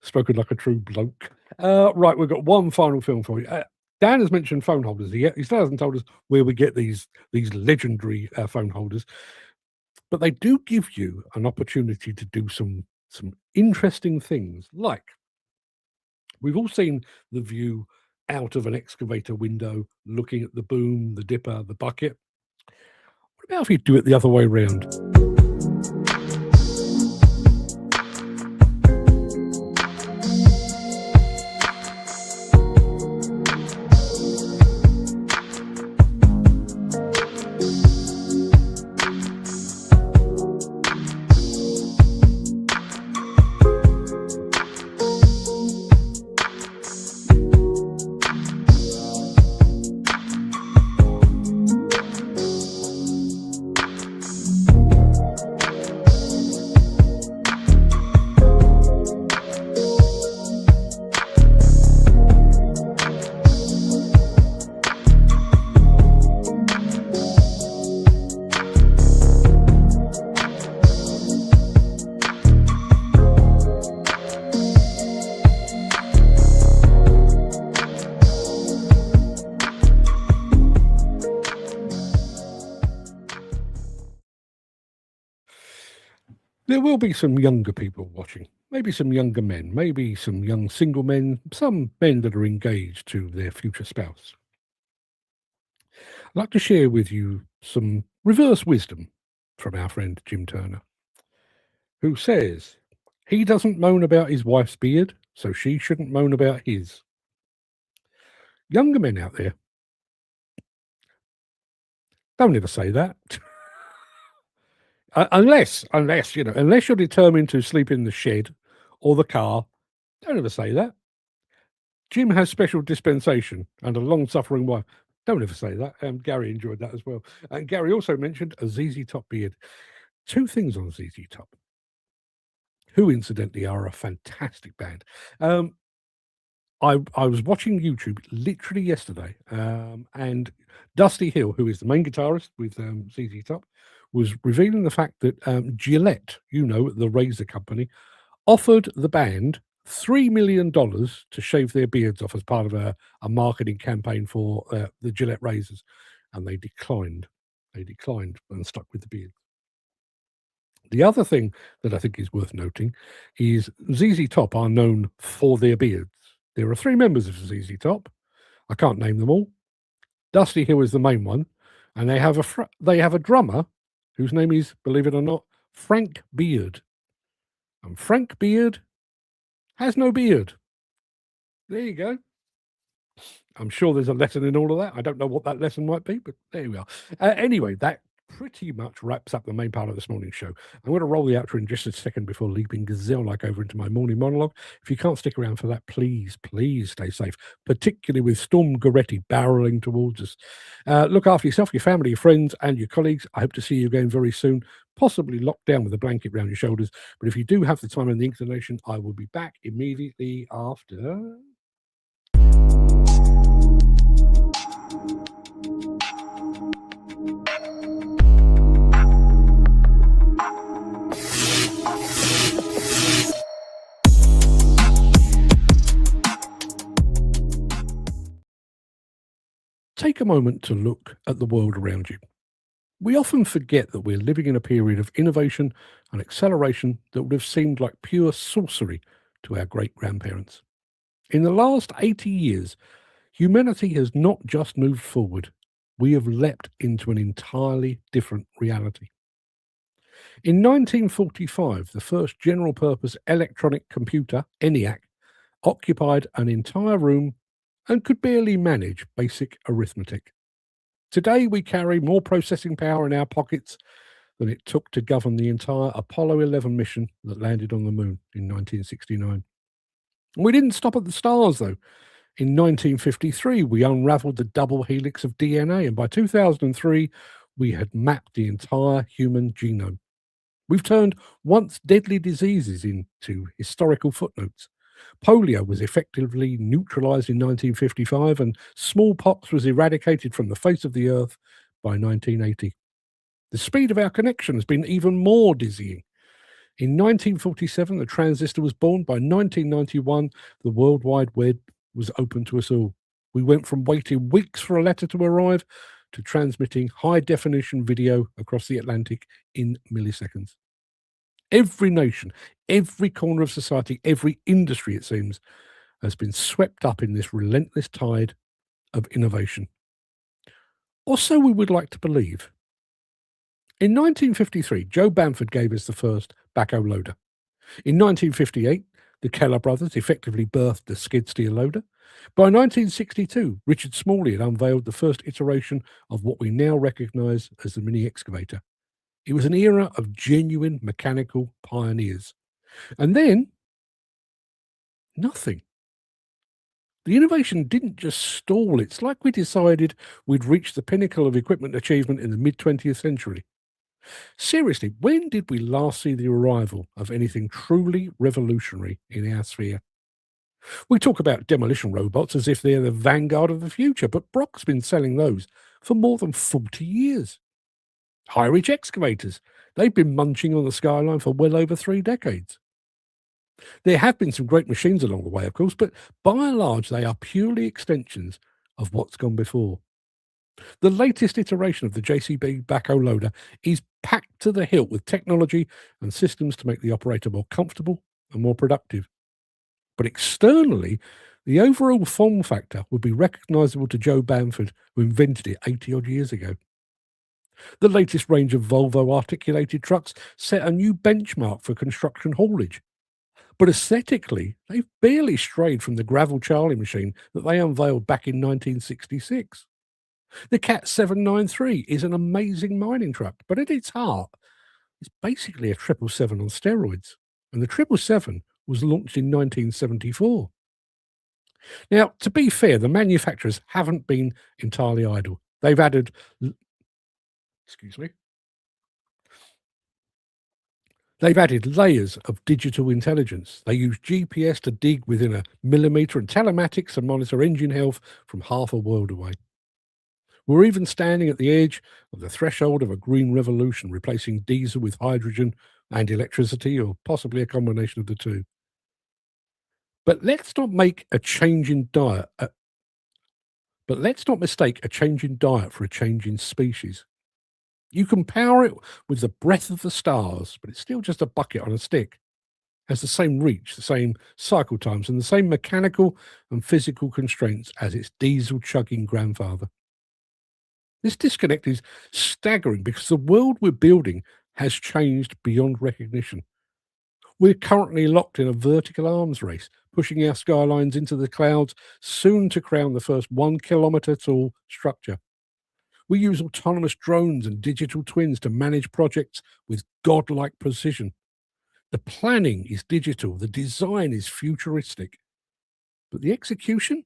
A: Spoken like a true bloke. Right, we've got one final film for you. Dan has mentioned phone holders. He still hasn't told us where we get these legendary phone holders. But they do give you an opportunity to do some interesting things, like we've all seen the view out of an excavator window, looking at the boom, the dipper, the bucket. What about if you do it the other way around? There will be some younger people watching, maybe some younger men, maybe some young single men, some men that are engaged to their future spouse. I'd like to share with you some reverse wisdom from our friend Jim Turner, who says he doesn't moan about his wife's beard, so she shouldn't moan about his. Younger men out there, Don't ever say that. Unless you're determined to sleep in the shed or the car, don't ever say that. Jim has special dispensation and a long-suffering wife. Don't ever say that. Gary enjoyed that as well. And Gary also mentioned a ZZ Top beard. Two things on ZZ Top, who incidentally are a fantastic band. I was watching YouTube literally yesterday, and Dusty Hill, who is the main guitarist with ZZ Top, was revealing the fact that Gillette, the razor company, offered the band $3 million to shave their beards off as part of a marketing campaign for the Gillette razors, and they declined. They declined and stuck with the beard. The other thing that I think is worth noting is ZZ Top are known for their beards. There are 3 members of ZZ Top. I can't name them all. Dusty Hill is the main one, and they have a drummer whose name is, believe it or not, Frank Beard. And Frank Beard has no beard. There you go. I'm sure there's a lesson in all of that. I don't know what that lesson might be, but there we are. Anyway, that pretty much wraps up the main part of this morning's show. I'm going to roll the outro in just a second before leaping gazelle-like over into my morning monologue. If you can't stick around for that, please stay safe, particularly with Storm Goretti barreling towards us. Look after yourself, your family, your friends, and your colleagues. I hope to see you again very soon, possibly locked down with a blanket around your shoulders. But if you do have the time and the inclination, I will be back immediately after... Take a moment to look at the world around you. We often forget that we're living in a period of innovation and acceleration that would have seemed like pure sorcery to our great-grandparents. In the last 80 years, humanity has not just moved forward, we have leapt into an entirely different reality. In 1945, the first general-purpose electronic computer, ENIAC, occupied an entire room and could barely manage basic arithmetic. Today, we carry more processing power in our pockets than it took to govern the entire Apollo 11 mission that landed on the moon in 1969. We didn't stop at the stars, though. In 1953, we unraveled the double helix of DNA, and by 2003, we had mapped the entire human genome. We've turned once deadly diseases into historical footnotes. Polio was effectively neutralized in 1955, and smallpox was eradicated from the face of the earth by 1980. The speed of our connection has been even more dizzying. In 1947, the transistor was born. By 1991, the World Wide Web was open to us all. We went from waiting weeks for a letter to arrive to transmitting high-definition video across the Atlantic in milliseconds. Every nation, every corner of society, every industry, it seems, has been swept up in this relentless tide of innovation. Or so we would like to believe. In 1953, Joe Bamford gave us the first backhoe loader. In 1958, the Keller brothers effectively birthed the skid steer loader. By 1962, Richard Smalley had unveiled the first iteration of what we now recognise as the mini excavator. It was an era of genuine mechanical pioneers. And then, nothing. The innovation didn't just stall. It's like we decided we'd reached the pinnacle of equipment achievement in the mid-20th century. Seriously, when did we last see the arrival of anything truly revolutionary in our sphere? We talk about demolition robots as if they're the vanguard of the future, but Brock's been selling those for more than 40 years. High-reach excavators, they've been munching on the skyline for well over 3 decades. There have been some great machines along the way, of course, but by and large, they are purely extensions of what's gone before. The latest iteration of the JCB backhoe loader is packed to the hilt with technology and systems to make the operator more comfortable and more productive. But externally, the overall form factor would be recognisable to Joe Bamford, who invented it 80-odd years ago. The latest range of Volvo articulated trucks set a new benchmark for construction haulage. But aesthetically, they've barely strayed from the gravel Charlie machine that they unveiled back in 1966. The Cat 793 is an amazing mining truck, but at its heart, it's basically a 777 on steroids. And the 777 was launched in 1974. Now, to be fair, the manufacturers haven't been entirely idle. They've added, excuse me, they've added layers of digital intelligence. They use GPS to dig within a millimetre and telematics to monitor engine health from half a world away. We're even standing at the edge of the threshold of a green revolution, replacing diesel with hydrogen and electricity, or possibly a combination of the two. But let's not make a change in diet. But let's not mistake a change in diet for a change in species. You can power it with the breath of the stars, but it's still just a bucket on a stick. It has the same reach, the same cycle times, and the same mechanical and physical constraints as its diesel-chugging grandfather. This disconnect is staggering because the world we're building has changed beyond recognition. We're currently locked in a vertical arms race, pushing our skylines into the clouds, soon to crown the first 1 kilometre tall structure. We use autonomous drones and digital twins to manage projects with godlike precision. The planning is digital, the design is futuristic, but the execution,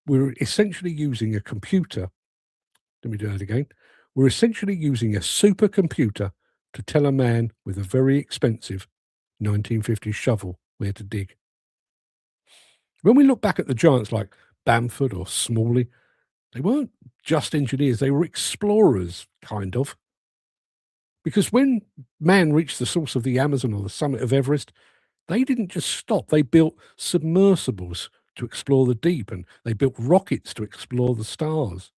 A: we're essentially using a computer. Let me do that again. We're essentially using a supercomputer to tell a man with a very expensive 1950s shovel where to dig. When we look back at the giants like Bamford or Smalley, they weren't just engineers, they were explorers, kind of. Because when man reached the source of the Amazon or the summit of Everest, they didn't just stop. They built submersibles to explore the deep, and they built rockets to explore the stars.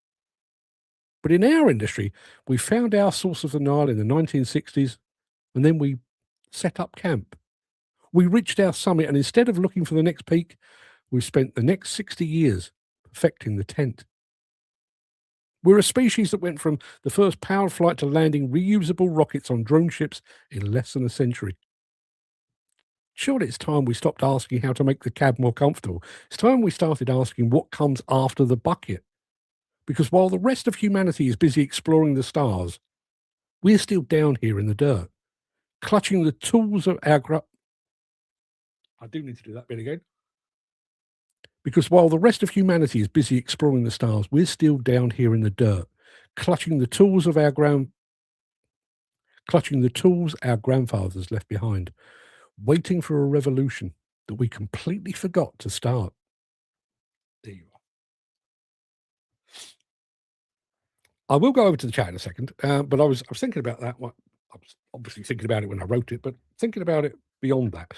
A: But in our industry, we found our source of the Nile in the 1960s, and then we set up camp. We reached our summit, and instead of looking for the next peak, we've spent the next 60 years perfecting the tent. We're a species that went from the first powered flight to landing reusable rockets on drone ships in less than a century. Surely it's time we stopped asking how to make the cab more comfortable. It's time we started asking what comes after the bucket. Because while the rest of humanity is busy exploring the stars, we're still down here in the dirt, clutching the tools of our I do need to do that bit again. Because while the rest of humanity is busy exploring the stars, we're still down here in the dirt, clutching the tools our grandfathers left behind, waiting for a revolution that we completely forgot to start. There you are. I will go over to the chat in a second, but I was thinking about that. Well, I was obviously thinking about it when I wrote it, but thinking about it beyond that.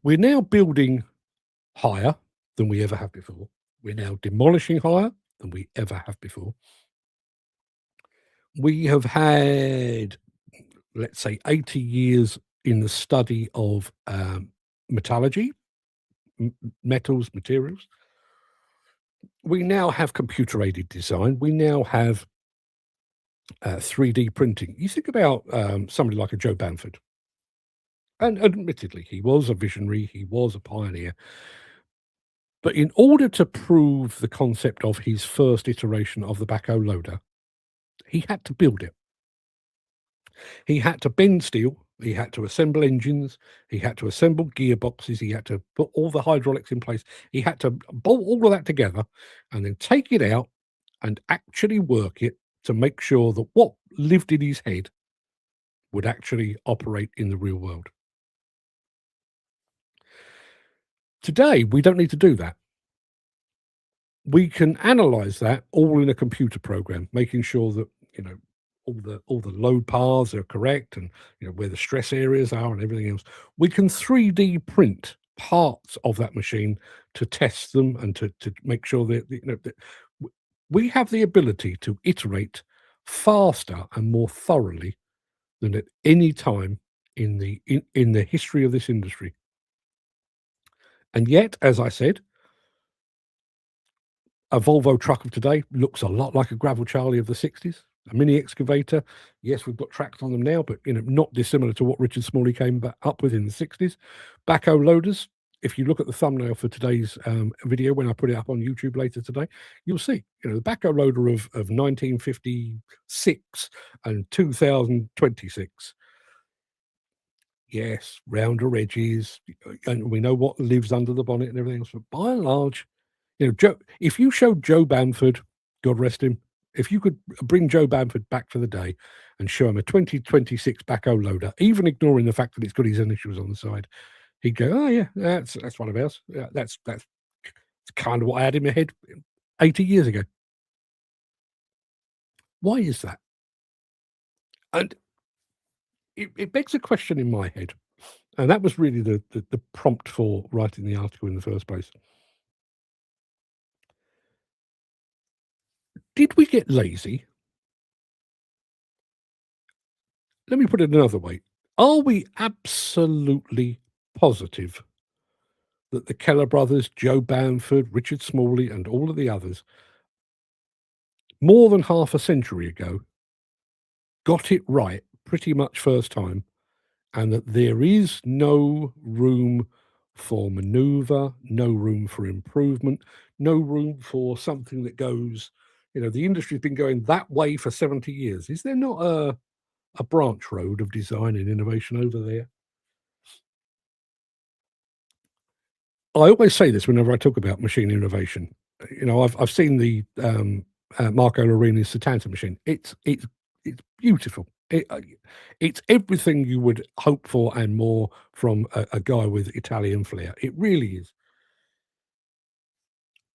A: We're now building higher than we ever have before. We're now demolishing higher than we ever have before. We have had, let's say, 80 years in the study of metallurgy, metals, materials. We now have computer-aided design. We now have 3D printing. You think about somebody like a Joe Bamford, and admittedly, he was a visionary, he was a pioneer. But in order to prove the concept of his first iteration of the backhoe loader, he had to build it. He had to bend steel, he had to assemble engines, he had to assemble gearboxes, he had to put all the hydraulics in place, he had to bolt all of that together and then take it out and actually work it to make sure that what lived in his head would actually operate in the real world. Today, we don't need to do that. We can analyze that all in a computer program, making sure that, all the load paths are correct and, where the stress areas are and everything else. We can 3D print parts of that machine to test them and to make sure that, that we have the ability to iterate faster and more thoroughly than at any time in the history of this industry. And yet, as I said, a Volvo truck of today looks a lot like a Gravel Charlie of the 60s. A mini excavator, yes, we've got tracks on them now, but not dissimilar to what Richard Smalley came up with in the 60s. Backhoe loaders, if you look at the thumbnail for today's video, when I put it up on YouTube later today, you'll see, the backhoe loader of 1956 and 2026. Yes, rounder edges, and we know what lives under the bonnet and everything else. But by and large, if you showed Joe Bamford, God rest him, if you could bring Joe Bamford back to the day and show him a 2026 backhoe loader, even ignoring the fact that it's got his initials on the side, he'd go, "Oh yeah, that's one of ours. Yeah, that's kind of what I had in my head 80 years ago." Why is that? And it begs a question in my head, and that was really the prompt for writing the article in the first place. Did we get lazy? Let me put it another way. Are we absolutely positive that the Keller brothers, Joe Bamford, Richard Smalley, and all of the others, more than half a century ago, got it right pretty much first time, and that there is no room for maneuver, no room for improvement, no room for something that goes, the industry's been going that way for 70 years. Is there not a branch road of design and innovation over there? I always say this whenever I talk about machine innovation. I've seen the Marco Lorini's Satanta machine. It's beautiful. It's everything you would hope for and more from a guy with Italian flair. It really is.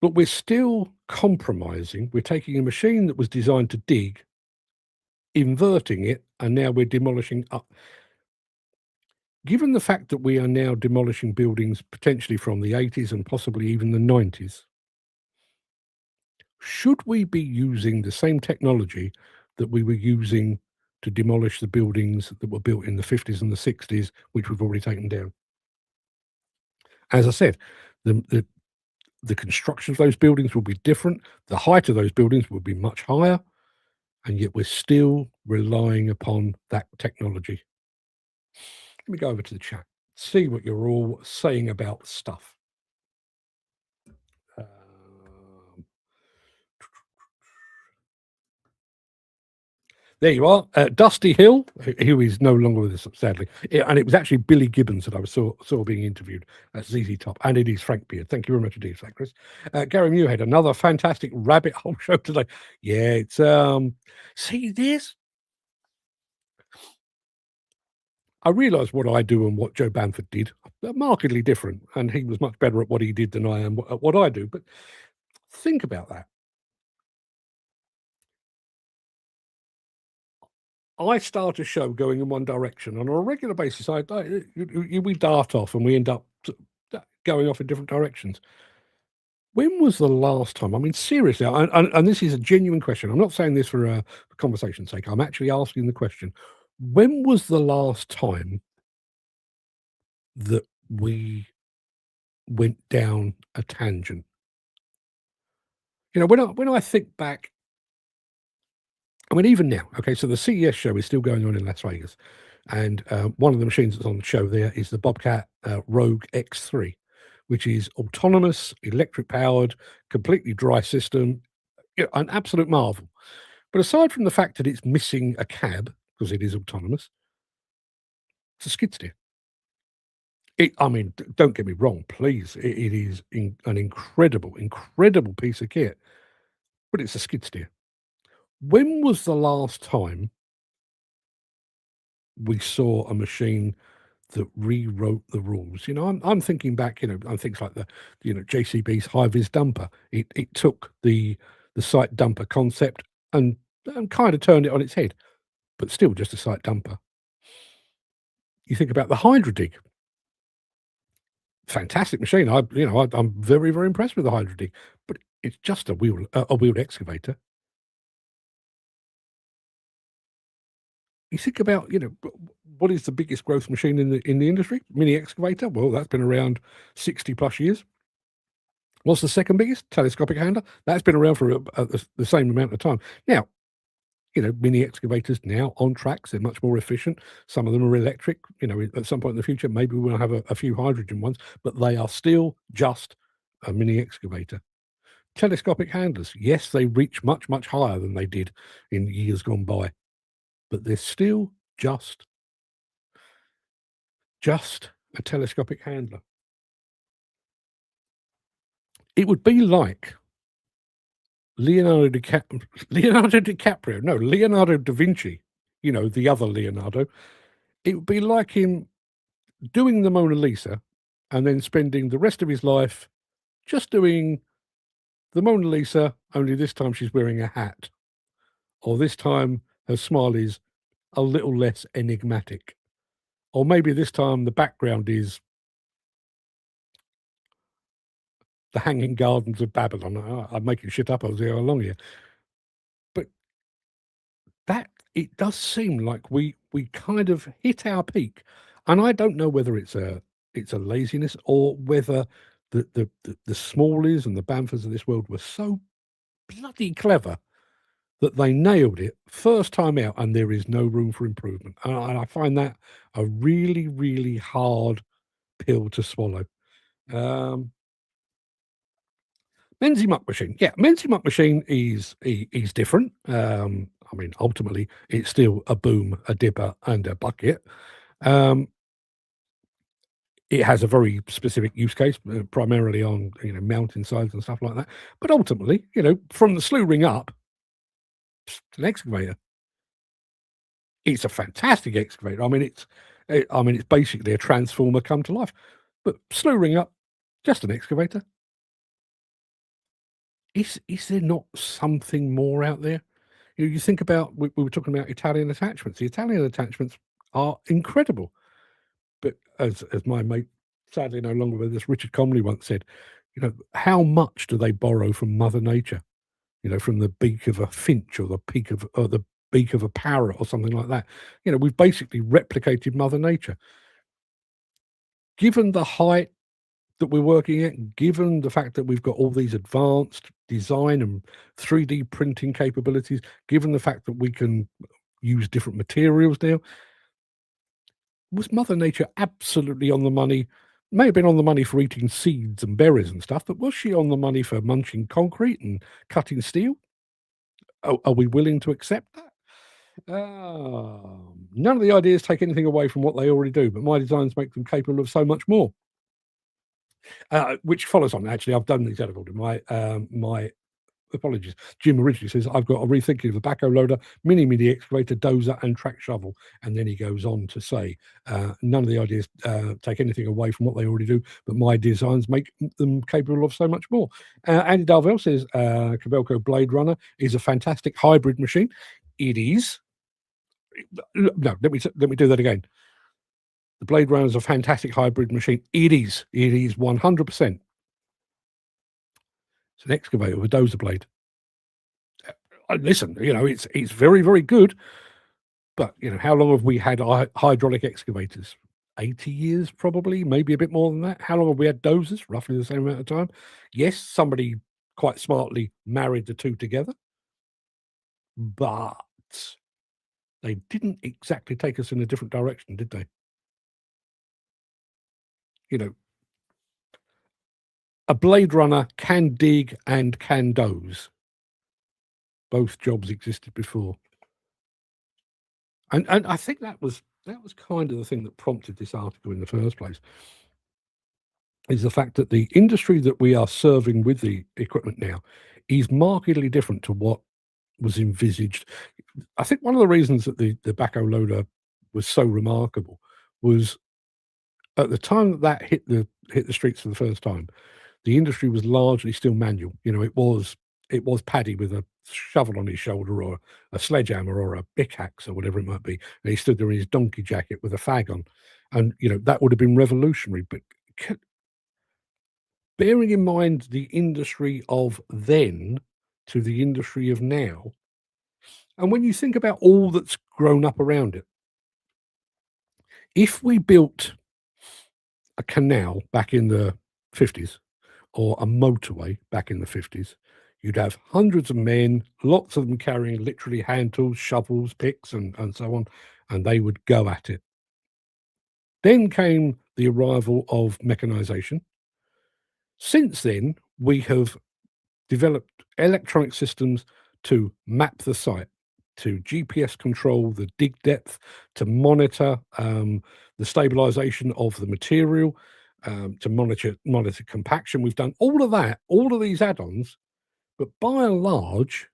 A: But we're still compromising. We're taking a machine that was designed to dig, inverting it, and now we're demolishing up. Given the fact that we are now demolishing buildings potentially from the 80s and possibly even the 90s, should we be using the same technology that we were using to demolish the buildings that were built in the 50s and the 60s, which we've already taken down? As I said, the construction of those buildings will be different. The height of those buildings will be much higher, and yet we're still relying upon that technology. Let me go over to the chat, see what you're all saying about stuff. There you are, Dusty Hill, who is no longer with us, sadly. And it was actually Billy Gibbons that I saw being interviewed at ZZ Top, and it is Frank Beard. Thank you very much indeed, Chris. Gary Muirhead, another fantastic rabbit hole show today. Yeah, it's see this. I realise what I do and what Joe Bamford did are markedly different, and he was much better at what he did than I am at what I do. But think about that. I start a show going in one direction, and on a regular basis, we dart off and we end up going off in different directions. When was the last time? I mean, seriously, and this is a genuine question. I'm not saying this for conversation's sake. I'm actually asking the question. When was the last time that we went down a tangent? When I think back, I mean, even now, okay, so the CES show is still going on in Las Vegas, and one of the machines that's on the show there is the Bobcat Rogue X3, which is autonomous, electric-powered, completely dry system, an absolute marvel. But aside from the fact that it's missing a cab, because it is autonomous, it's a skid steer. I mean, don't get me wrong, please. It is an incredible piece of kit, but it's a skid steer. When was the last time we saw a machine that rewrote the rules? I'm thinking back, on things like the, JCB's high-vis dumper. It took the site dumper concept and kind of turned it on its head, but still just a site dumper. You think about the Hydra Dig. Fantastic machine. I'm very, very impressed with the Hydra Dig, but it's just a wheeled excavator. You think about, what is the biggest growth machine in the industry? Mini excavator. Well, that's been around 60 plus years. What's the second biggest? Telescopic handler. That's been around for the same amount of time. Now, mini excavators now on tracks. They're much more efficient. Some of them are electric. At some point in the future, maybe we'll have a few hydrogen ones, but they are still just a mini excavator. Telescopic handlers, yes, they reach much, much higher than they did in years gone by, but they're still just a telescopic handler. It would be like Leonardo DiCaprio, no, Leonardo da Vinci, the other Leonardo. It would be like him doing the Mona Lisa and then spending the rest of his life just doing the Mona Lisa, only this time she's wearing a hat, or this time her smile is a little less enigmatic, or maybe this time the background is the Hanging Gardens of Babylon. I'm making shit up as I go along here. But that, it does seem like we kind of hit our peak. And I don't know whether it's a laziness or whether the Smalleys and the Bamfords of this world were so bloody clever that they nailed it first time out and there is no room for improvement. And I find that a really, really hard pill to swallow. Menzie Muck Machine. Yeah, Menzie Muck Machine is different. Ultimately, it's still a boom, a dipper, and a bucket. It has a very specific use case, primarily on mountainsides and stuff like that. But ultimately, from the slew ring up, it's an excavator. It's a fantastic excavator. It's basically a transformer come to life. But slew ring up, just an excavator. Is there not something more out there? You think about, we were talking about Italian attachments. The Italian attachments are incredible. But as my mate, sadly no longer with us, Richard Comley once said, how much do they borrow from Mother Nature? From the beak of a finch or the beak of a parrot or something like that. We've basically replicated Mother Nature. Given the height that we're working at, given the fact that we've got all these advanced design and 3D printing capabilities, given the fact that we can use different materials now, was Mother Nature absolutely on the money? May have been on the money for eating seeds and berries and stuff, but was she on the money for munching concrete and cutting steel? Are we willing to accept that? None of the ideas take anything away from what they already do, but my designs make them capable of so much more. Which follows on, actually, I've done these out of order. My apologies. Jim originally says, I've got a rethinking of the backhoe loader, mini excavator, dozer, and track shovel. And then he goes on to say, none of the ideas take anything away from what they already do, but my designs make them capable of so much more. Andy Darvell says, Cabelco Blade Runner is a fantastic hybrid machine. It is. No, let me do that again. The Blade Runner is a fantastic hybrid machine. It is 100%. It's an excavator with a dozer blade. Listen, it's very, very good. But, how long have we had hydraulic excavators? 80 years, probably, maybe a bit more than that. How long have we had dozers? Roughly the same amount of time. Yes, somebody quite smartly married the two together. But they didn't exactly take us in a different direction, did they? A Blade Runner can dig and can doze. Both jobs existed before. And I think that was kind of the thing that prompted this article in the first place, is the fact that the industry that we are serving with the equipment now is markedly different to what was envisaged. I think one of the reasons that the backhoe loader was so remarkable was at the time that hit the streets for the first time, the industry was largely still manual. It was Paddy with a shovel on his shoulder or a sledgehammer or a pickaxe or whatever it might be. And he stood there in his donkey jacket with a fag on. And, that would have been revolutionary. But bearing in mind the industry of then to the industry of now, and when you think about all that's grown up around it, if we built a canal back in the 50s or a motorway back in the 50s, You'd have hundreds of men, lots of them carrying literally hand tools, shovels, picks, and so on, and they would go at it. Then came the arrival of mechanization. Since then, we have developed electronic systems to map the site, to GPS control the dig depth, to monitor the stabilization of the material, to monitor compaction. We've done all of that, all of these add-ons, but by and large,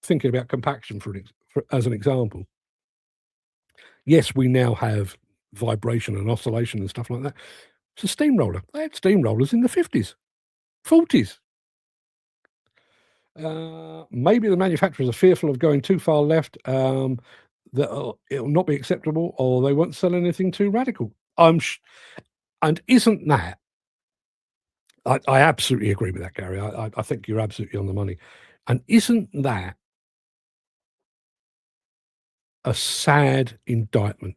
A: thinking about compaction as an example, yes, we now have vibration and oscillation and stuff like that. It's a steamroller. They had steamrollers in the 50s, 40s. Maybe the manufacturers are fearful of going too far left, that it'll not be acceptable, or they won't sell anything too radical. And isn't that? I absolutely agree with that, Gary. I think you're absolutely on the money. And isn't that a sad indictment?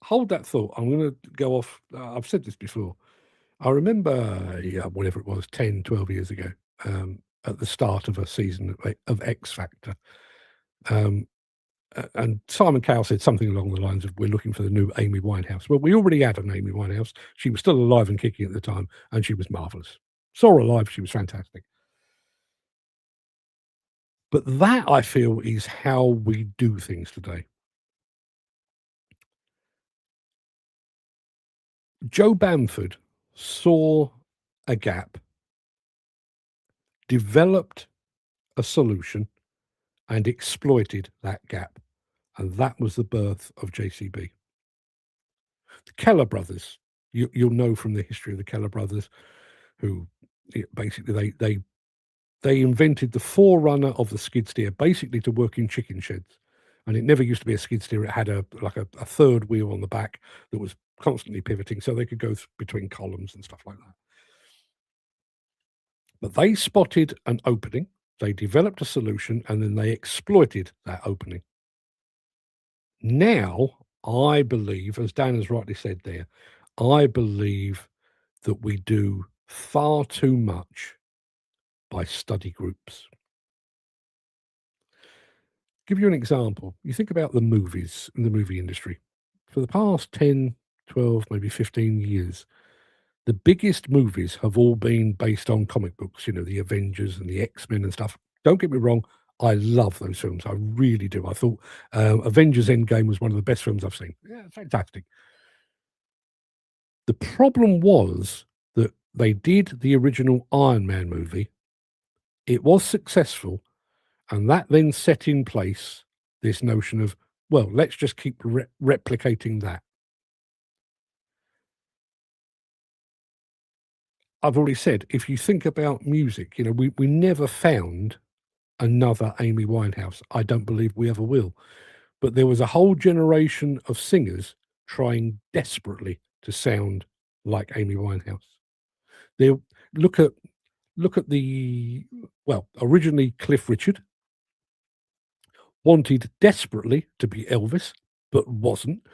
A: Hold that thought. I'm going to go off. I've said this before. I remember, whatever it was, 10, 12 years ago, at the start of a season of X Factor. And Simon Cowell said something along the lines of, "We're looking for the new Amy Winehouse." Well, we already had an Amy Winehouse. She was still alive and kicking at the time, and she was marvelous. Saw her live, she was fantastic. But that, I feel, is how we do things today. Joe Bamford saw a gap, developed a solution, and exploited that gap. And that was the birth of JCB. The Keller brothers, you'll know from the history of the Keller brothers, who basically they invented the forerunner of the skid steer, basically to work in chicken sheds. And it never used to be a skid steer. It had a third wheel on the back that was constantly pivoting, so they could go between columns and stuff like that. But they spotted an opening, they developed a solution, and then they exploited that opening. Now, I believe, as Dan has rightly said there, I believe that we do far too much by study groups. Give you an example. You think about the movies in the movie industry. For the past 10, 12, maybe 15 years, the biggest movies have all been based on comic books, the Avengers and the X-Men and stuff. Don't get me wrong, I love those films. I really do. I thought Avengers Endgame was one of the best films I've seen. Yeah, fantastic. The problem was that they did the original Iron Man movie. It was successful, and that then set in place this notion of, well, let's just keep replicating that. I've already said, if you think about music, we never found another Amy Winehouse. I don't believe we ever will. But there was a whole generation of singers trying desperately to sound like Amy Winehouse. They look at originally Cliff Richard wanted desperately to be Elvis, but wasn't.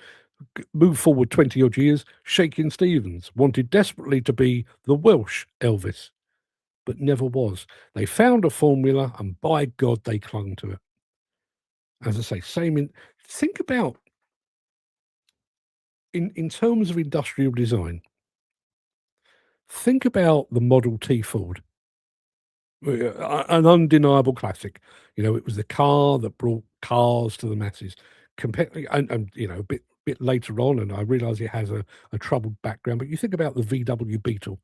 A: Move forward 20 odd years, Shakin' Stevens wanted desperately to be the Welsh Elvis, but never was. They found a formula, and by God, they clung to it. As I say, think about in terms of industrial design. Think about the Model T Ford, an undeniable classic. It was the car that brought cars to the masses. And a bit later on, and I realise it has a troubled background, but you think about the VW Beetle,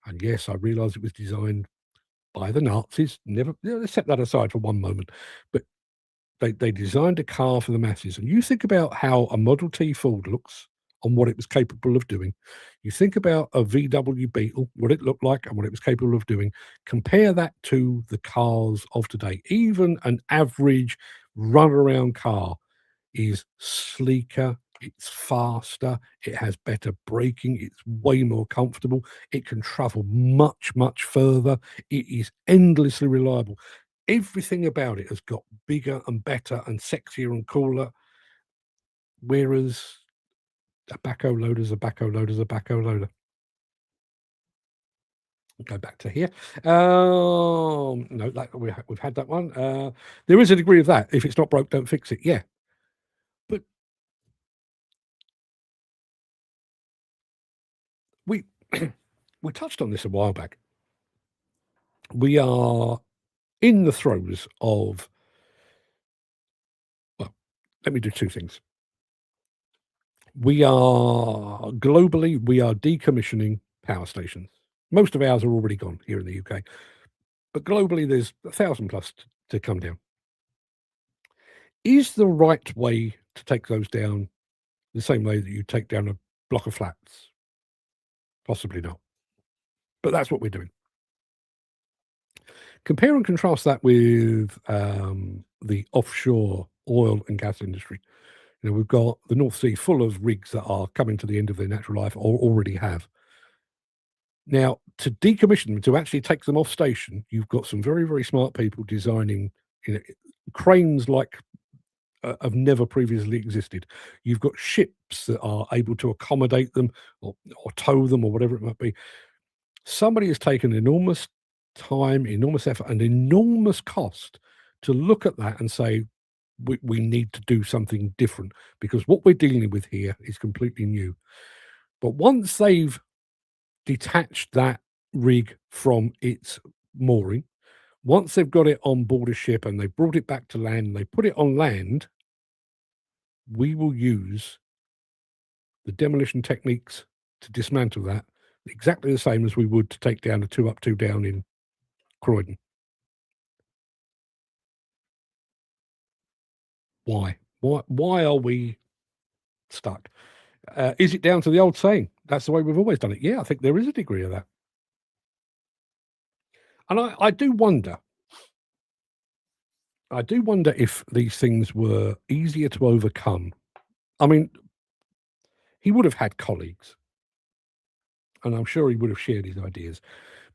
A: and yes, I realise it was designed by the Nazis. Never, let's set that aside for one moment. But they designed a car for the masses, and you think about how a Model T Ford looks and what it was capable of doing. You think about a VW Beetle, what it looked like and what it was capable of doing. Compare that to the cars of today. Even an average run-around car is sleeker, it's faster, it has better braking, it's way more comfortable, it can travel much, much further, it is endlessly reliable. Everything about it has got bigger and better and sexier and cooler, whereas a backhoe loader's a backhoe loader's a backhoe loader. Go back to here. No, we've had that one. There is a degree of that. If it's not broke, don't fix it. Yeah, but we we touched on this a while back. We are in the throes of. Well, let me do two things. We are decommissioning power stations. Most of ours are already gone here in the UK, but globally there's 1,000 plus to come down. Is the right way to take those down the same way that you take down a block of flats? Possibly not, but that's what we're doing. Compare and contrast that with the offshore oil and gas industry. We've got the North Sea full of rigs that are coming to the end of their natural life or already have. Now, to decommission them, to actually take them off station, you've got some very, very smart people designing cranes like have never previously existed. You've got ships that are able to accommodate them or tow them or whatever it might be. Somebody has taken enormous time, enormous effort, and enormous cost to look at that and say, we need to do something different because what we're dealing with here is completely new. But once they've detached that rig from its mooring, once they've got it on board a ship and they brought it back to land and they put it on land, we will use the demolition techniques to dismantle that exactly the same as we would to take down a 2 up, 2 down in Croydon. Why? Why are we stuck? Is it down to the old saying? That's the way we've always done it. Yeah, I think there is a degree of that. And I do wonder if these things were easier to overcome. I mean, he would have had colleagues, and I'm sure he would have shared his ideas.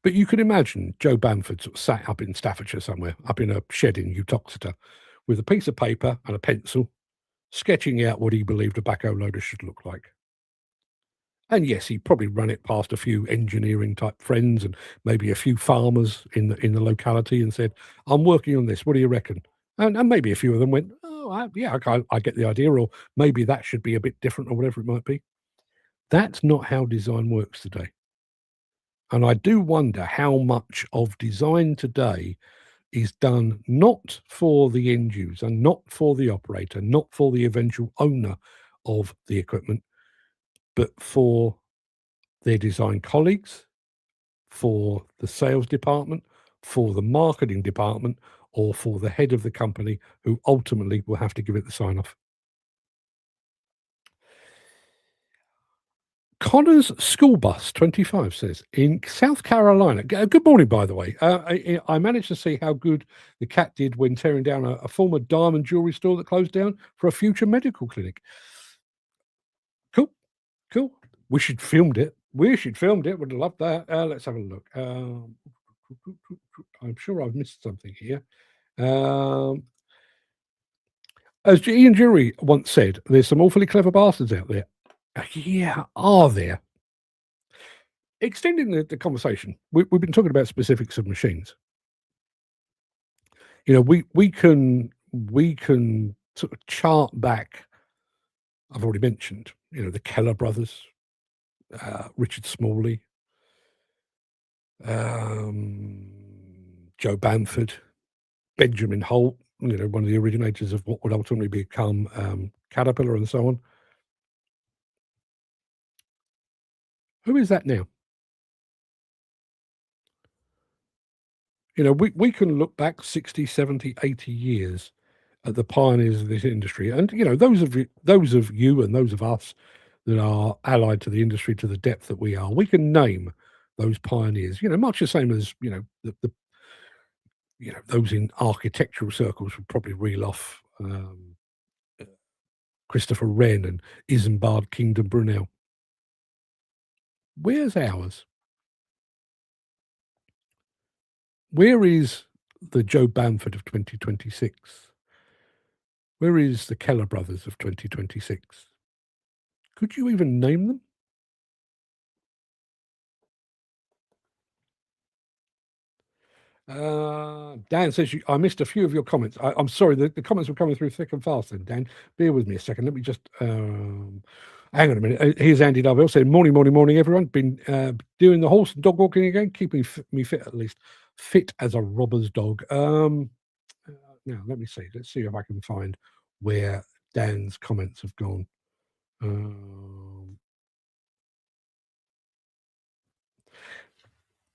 A: But you could imagine Joe Bamford sort of sat up in Staffordshire somewhere, up in a shed in Uttoxeter, with a piece of paper and a pencil, sketching out what he believed a backhoe loader should look like. And yes, he probably run it past a few engineering type friends and maybe a few farmers in the locality and said, "I'm working on this. What do you reckon?" And maybe a few of them went, "Oh, I get the idea," or maybe that should be a bit different, or whatever it might be. That's not how design works today. And I do wonder how much of design today is done not for the end user, not for the operator, not for the eventual owner of the equipment, but for their design colleagues, for the sales department, for the marketing department, or for the head of the company who ultimately will have to give it the sign off. Connor's School Bus 25 says, in South Carolina, good morning, by the way. I managed to see how good the cat did when tearing down a former diamond jewelry store that closed down for a future medical clinic. Cool, cool. We should filmed it. Would have loved that. Let's have a look. I'm sure I've missed something here. As Ian Jury once said, there's some awfully clever bastards out there. Yeah, are there? Extending the conversation, we've been talking about specifics of machines. We can sort of chart back. I've already mentioned, the Keller brothers, Richard Smalley, Joe Bamford, Benjamin Holt, one of the originators of what would ultimately become Caterpillar and so on. Who is that now? We can look back 60, 70, 80 years at the pioneers of this industry. And, those of you and those of us that are allied to the industry to the depth that we are, we can name those pioneers, much the same as, those in architectural circles would probably reel off Christopher Wren and Isambard Kingdom Brunel. Where's ours? Where is the Joe Bamford of 2026? Where is the Keller brothers of 2026? Could you even name them? Dan says, I missed a few of your comments. I'm sorry, the comments were coming through thick and fast then, Dan. Bear with me a second. Let me just hang on a minute. Here's Andy Dovell saying, morning, everyone. Been doing the horse and dog walking again, keeping me fit at least. Fit as a robber's dog. Now, let me see. Let's see if I can find where Dan's comments have gone.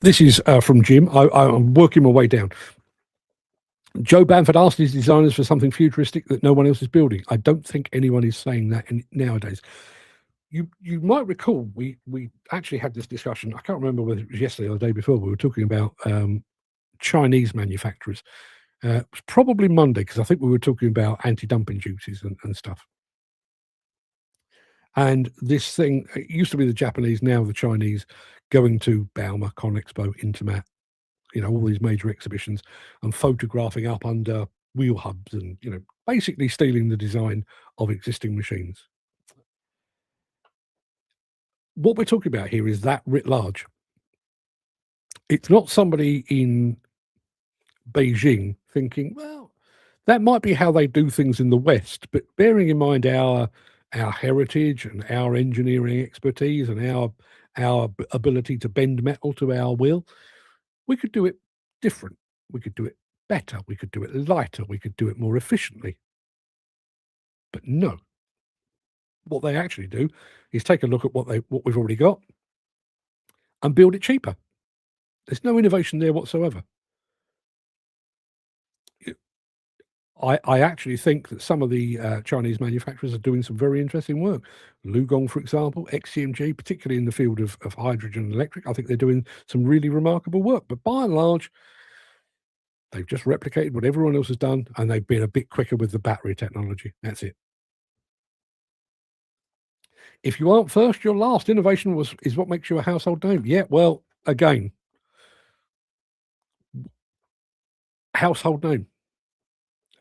A: This is from Jim. I'm working my way down. Joe Bamford asked his designers for something futuristic that no one else is building. I don't think anyone is saying that nowadays. You might recall we actually had this discussion. I can't remember whether it was yesterday or the day before. We were talking about Chinese manufacturers. It was probably Monday, because I think we were talking about anti-dumping duties and stuff. And this thing, it used to be the Japanese, now the Chinese, going to Bauma, ConExpo, Intermat, all these major exhibitions, and photographing up under wheel hubs and, basically stealing the design of existing machines. What we're talking about here is that writ large. It's not somebody in Beijing thinking, well, that might be how they do things in the West, but bearing in mind our heritage and our engineering expertise and our ability to bend metal to our will, we could do it different. We could do it better. We could do it lighter. We could do it more efficiently. But no, what they actually do is take a look at what we've already got and build it cheaper. There's no innovation there whatsoever. I actually think that some of the Chinese manufacturers are doing some very interesting work. Lugong, for example, XCMG, particularly in the field of hydrogen and electric, I think they're doing some really remarkable work. But by and large, they've just replicated what everyone else has done, and they've been a bit quicker with the battery technology. That's it. If you aren't first, you're last. Innovation is what makes you a household name. Yeah, well, again, household name.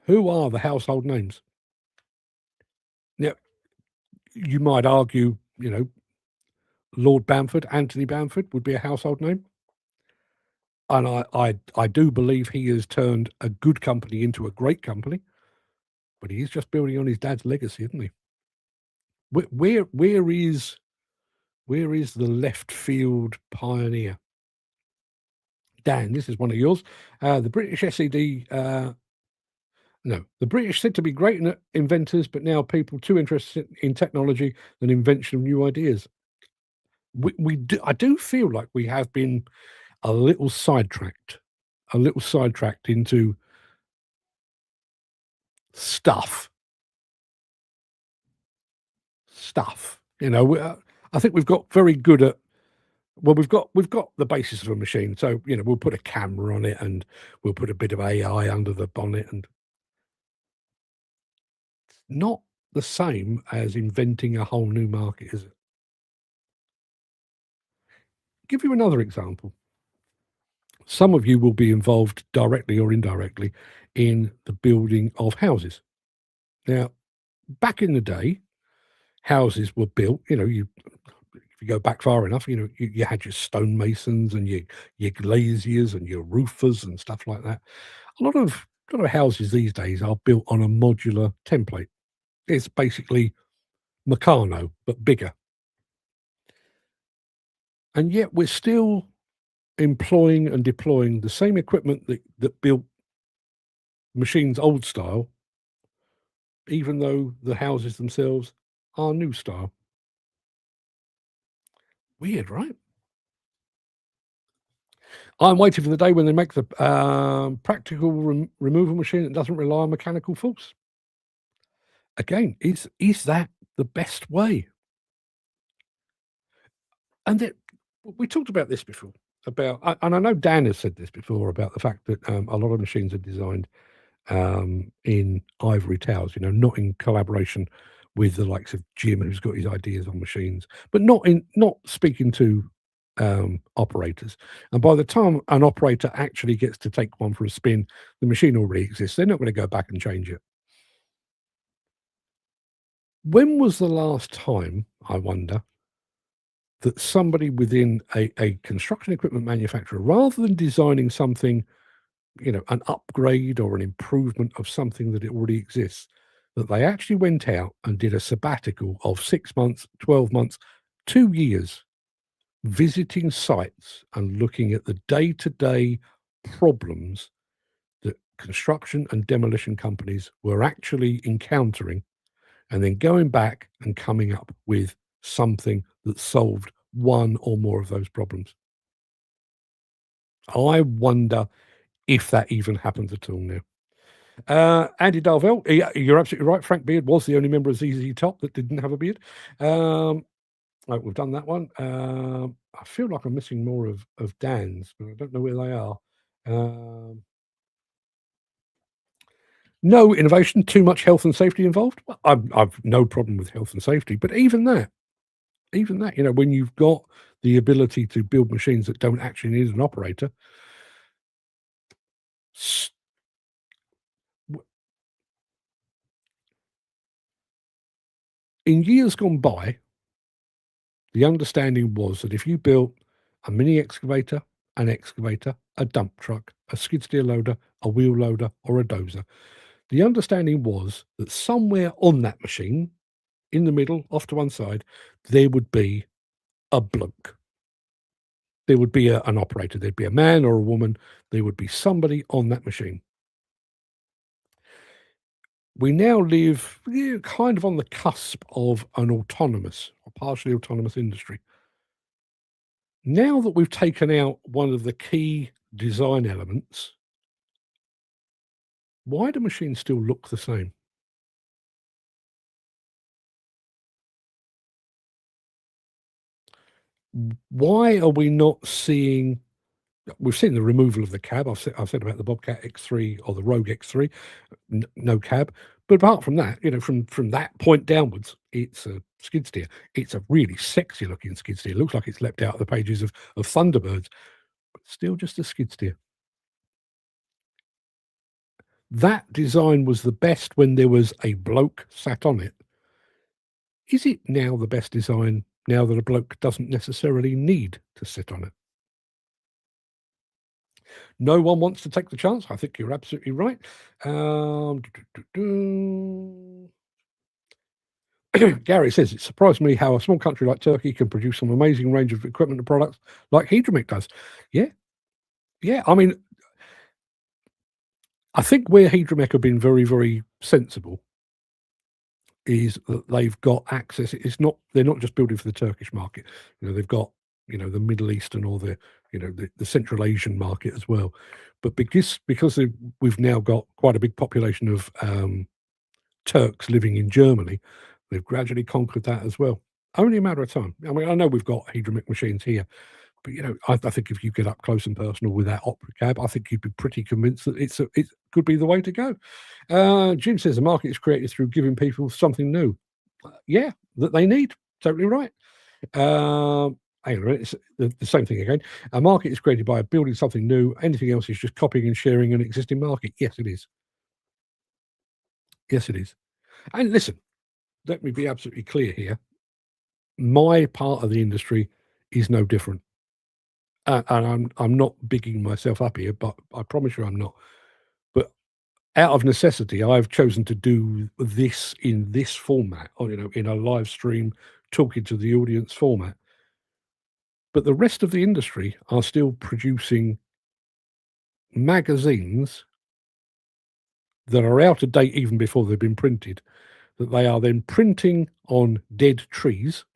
A: Who are the household names? Now, you might argue, Lord Bamford, Anthony Bamford, would be a household name. And I do believe he has turned a good company into a great company, but he is just building on his dad's legacy, isn't he? Where is the left field pioneer? Dan, this is one of yours. The British SED. No, the British said to be great inventors, but now people too interested in technology than invention of new ideas. I do feel like we have been a little sidetracked into stuff. I think we've got very good at. Well, we've got the basis of a machine, so we'll put a camera on it and we'll put a bit of AI under the bonnet, and it's not the same as inventing a whole new market, is it? Give you another example. Some of you will be involved directly or indirectly in the building of houses. Now, back in the day, houses were built, if you go back far enough, you had your stonemasons and your glaziers and your roofers and stuff like that. A lot of houses these days are built on a modular template. It's basically Meccano, but bigger. And yet we're still employing and deploying the same equipment that built machines old style, even though the houses themselves are new style. Weird, right? I'm waiting for the day when they make the practical removal machine that doesn't rely on mechanical force. Again, is that the best way? And we talked about this before, and I know Dan has said this before, about the fact that a lot of machines are designed in ivory towers, not in collaboration with the likes of Jim, who's got his ideas on machines, but not speaking to operators. And by the time an operator actually gets to take one for a spin, the machine already exists. They're not going to go back and change it. When was the last time, I wonder, that somebody within a construction equipment manufacturer, rather than designing something an upgrade or an improvement of something that it already exists, that they actually went out and did a sabbatical of 6 months, 12 months, 2 years, visiting sites and looking at the day-to-day problems that construction and demolition companies were actually encountering, and then going back and coming up with something that solved one or more of those problems. I wonder if that even happens at all now. Andy Darvell, you're absolutely right. Frank Beard was the only member of ZZ Top that didn't have a beard. Right, we've done that one. I feel like I'm missing more of Dan's, but I don't know where they are. No innovation, too much health and safety involved. Well, I've no problem with health and safety, but even that, when you've got the ability to build machines that don't actually need an operator, in years gone by, the understanding was that if you built a mini excavator, an excavator, a dump truck, a skid steer loader, a wheel loader, or a dozer, the understanding was that somewhere on that machine, in the middle, off to one side, there would be a bloke. There would be an operator. There'd be a man or a woman. There would be somebody on that machine. We now live kind of on the cusp of an autonomous or partially autonomous industry. Now that we've taken out one of the key design elements, why do machines still look the same? Why are we not seeing? We've seen the removal of the cab. I've said about the Bobcat X3 or the Rogue X3, no cab. But apart from that, from that point downwards, it's a skid steer. It's a really sexy looking skid steer. It looks like it's leapt out of the pages of Thunderbirds, but still just a skid steer. That design was the best when there was a bloke sat on it. Is it now the best design now that a bloke doesn't necessarily need to sit on it? No one wants to take the chance. I think you're absolutely right. Gary says, it surprised me how a small country like Turkey can produce some amazing range of equipment and products like Hydromic does. Yeah. I mean, I think where Hydromic have been very, very sensible is that they've got access. They're not just building for the Turkish market. They've got, the Middle Eastern or the Central Asian market as well. But because we've now got quite a big population of Turks living in Germany, they've gradually conquered that as well. Only a matter of time. I mean, I know we've got Hydromic machines here, but I think if you get up close and personal with that opera cab, I think you'd be pretty convinced that it could be the way to go. Jim says the market is created through giving people something new. That they need. Totally right. Hang on, it's the same thing again. A market is created by building something new. Anything else is just copying and sharing an existing market. Yes, it is. Yes, it is. And listen, let me be absolutely clear here. My part of the industry is no different. And I'm not bigging myself up here, but I promise you I'm not. But out of necessity, I've chosen to do this in this format, or in a live stream, talking to the audience format. But the rest of the industry are still producing magazines that are out of date even before they've been printed, that they are then printing on dead trees,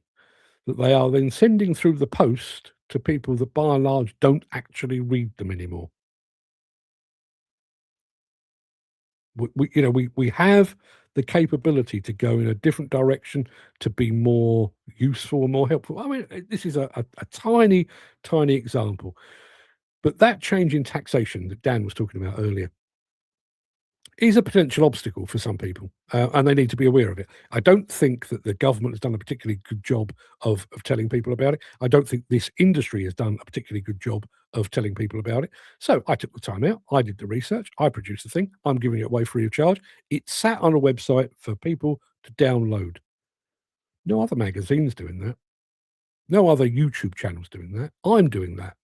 A: that they are then sending through the post to people that by and large don't actually read them anymore. We have the capability to go in a different direction, to be more useful and more helpful. I mean, this is a tiny, tiny example. But that change in taxation that Dan was talking about earlier is a potential obstacle for some people, and they need to be aware of it. I don't think that the government has done a particularly good job of telling people about it. I don't think this industry has done a particularly good job of telling people about it. So I took the time out. I did the research. I produced the thing. I'm giving it away free of charge. It's sat on a website for people to download. No other magazine's doing that. No other YouTube channel's doing that. I'm doing that.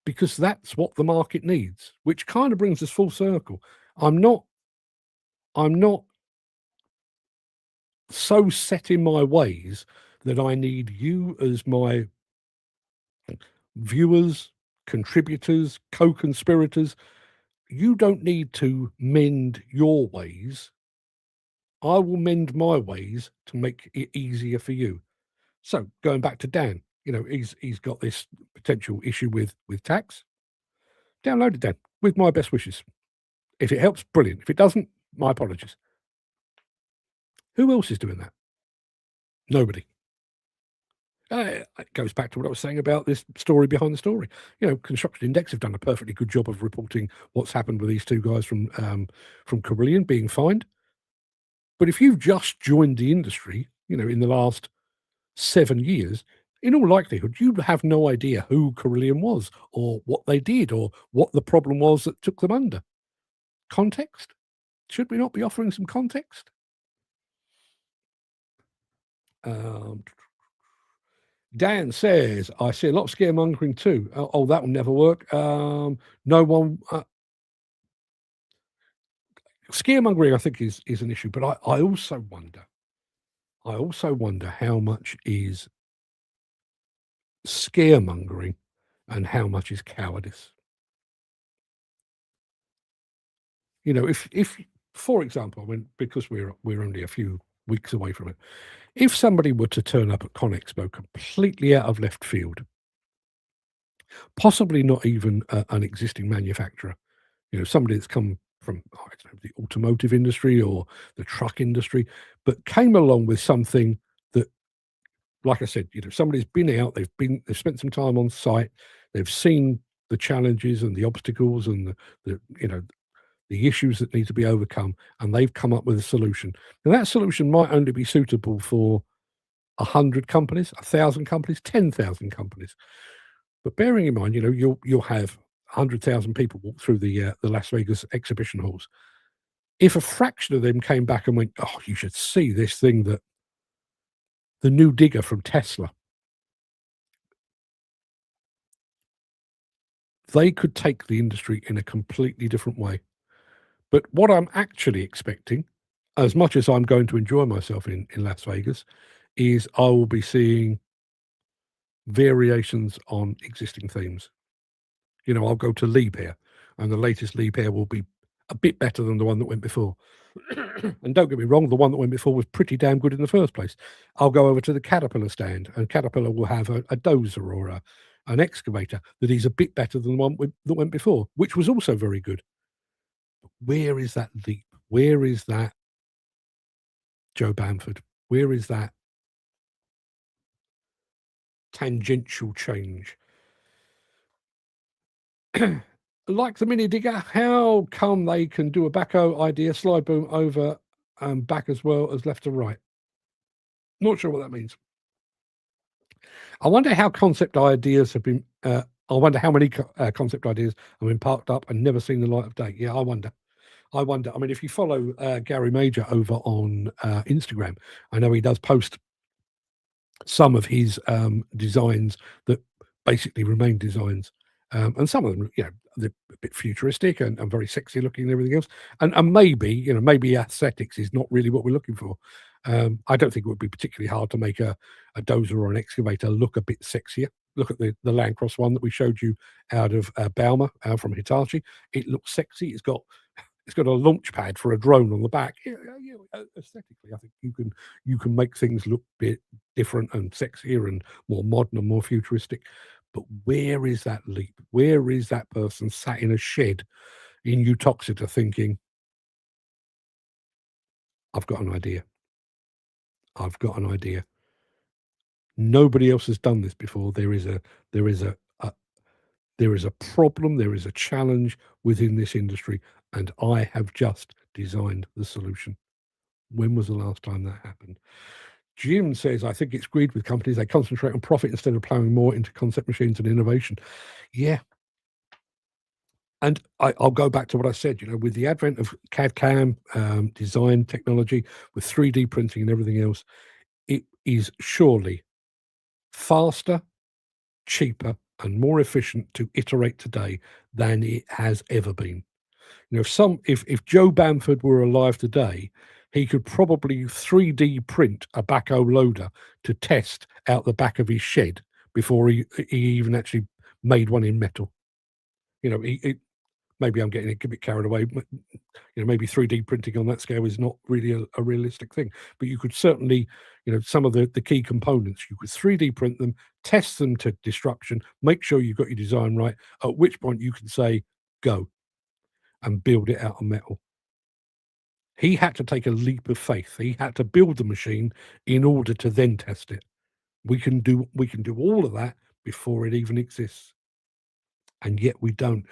A: because that's what the market needs, which kind of brings us full circle. I'm not so set in my ways that I need you as my viewers, contributors, co-conspirators. You don't need to mend your ways. I will mend my ways to make it easier for you. So going back to Dan, he's got this potential issue with tax. Download it, Dan, with my best wishes. If it helps, brilliant. If it doesn't, my apologies. Who else is doing that? Nobody. It goes back to what I was saying about this story behind the story. Construction Index have done a perfectly good job of reporting what's happened with these two guys from Carillion being fined. But if you've just joined the industry, in the last 7 years, in all likelihood, you have no idea who Carillion was or what they did or what the problem was that took them under. Context? Should we not be offering some context? Dan says, I see a lot of scaremongering too. Oh, that will never work. No one... scaremongering, I think, is an issue, but I also wonder how much is scaremongering and how much is cowardice. If for example, because we're only a few weeks away from it, if somebody were to turn up at ConExpo completely out of left field, possibly not even an existing manufacturer, somebody that's come from the automotive industry or the truck industry, but came along with something that, like I said, somebody's been out, they've spent some time on site, they've seen the challenges and the obstacles and the issues that need to be overcome, and they've come up with a solution. Now, that solution might only be suitable for 100 companies, 1,000 companies, 10,000 companies. But bearing in mind, you'll have 100,000 people walk through the Las Vegas exhibition halls. If a fraction of them came back and went, "Oh, you should see this thing that the new digger from Tesla," they could take the industry in a completely different way. But what I'm actually expecting, as much as I'm going to enjoy myself in Las Vegas, is I will be seeing variations on existing themes. I'll go to Liebherr, and the latest Liebherr will be a bit better than the one that went before. And don't get me wrong, the one that went before was pretty damn good in the first place. I'll go over to the Caterpillar stand, and Caterpillar will have a dozer or an excavator that is a bit better than the one that went before, which was also very good. Where is that leap? Where is that Joe Bamford? Where is that tangential change? Like the mini digger, how come they can do a backhoe idea, slide boom over and back as well as left to right? Not sure what that means. I wonder how concept ideas have been. I wonder how many concept ideas have been parked up and never seen the light of day. Yeah, I wonder. I mean, if you follow Gary Major over on Instagram, I know he does post some of his designs that basically remain designs. And some of them, they're a bit futuristic and very sexy looking and everything else. And maybe, maybe aesthetics is not really what we're looking for. I don't think it would be particularly hard to make a dozer or an excavator look a bit sexier. Look at the Landcross one that we showed you out of Bauma, out from Hitachi. It looks sexy. It's got a launch pad for a drone on the back. Yeah, aesthetically, I think you can make things look a bit different and sexier and more modern and more futuristic. But where is that leap? Where is that person sat in a shed in Utoxeter thinking, I've got an idea. I've got an idea. Nobody else has done this before. There is a problem, there is a challenge within this industry, and I have just designed the solution. When was the last time that happened? Jim says, I think it's greed with companies. They concentrate on profit instead of plowing more into concept machines and innovation. Yeah. And I'll go back to what I said, with the advent of CAD/CAM design technology, with 3D printing and everything else, it is surely faster, cheaper, and more efficient to iterate today than it has ever been. You know, if Joe Bamford were alive today, he could probably 3D print a backhoe loader to test out the back of his shed before he even actually made one in metal. You know, maybe I'm getting a bit carried away. You know, maybe 3D printing on that scale is not really a realistic thing. But you could certainly, you know, some of the key components, you could 3D print them, test them to destruction, make sure you've got your design right, at which point you can say, go, and build it out of metal. He had to take a leap of faith. He had to build the machine in order to then test it. We can do all of that before it even exists, and yet we don't.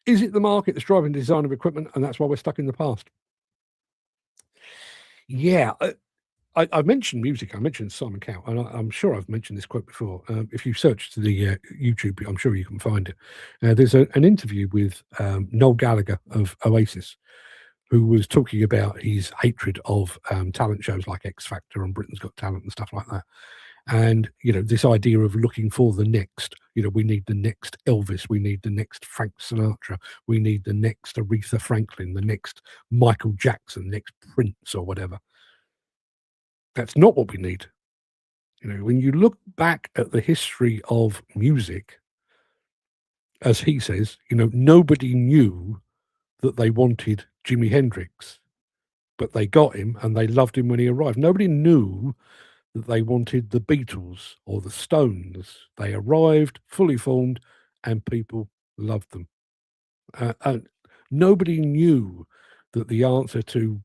A: Is it the market that's driving the design of equipment, and that's why we're stuck in the past? Yeah, I mentioned music. I mentioned Simon Cowell, and I'm sure I've mentioned this quote before. If you search the YouTube, I'm sure you can find it. There's an interview with Noel Gallagher of Oasis, who was talking about his hatred of talent shows like X Factor and Britain's Got Talent and stuff like that. And, you know, this idea of looking for the next, you know, we need the next Elvis, we need the next Frank Sinatra, we need the next Aretha Franklin, the next Michael Jackson, next Prince or whatever. That's not what we need. You know, when you look back at the history of music, as he says, you know, nobody knew that they wanted Jimi Hendrix, but they got him and they loved him when he arrived. Nobody knew that they wanted the Beatles or the Stones. They arrived fully formed and people loved them. And nobody knew that the answer to,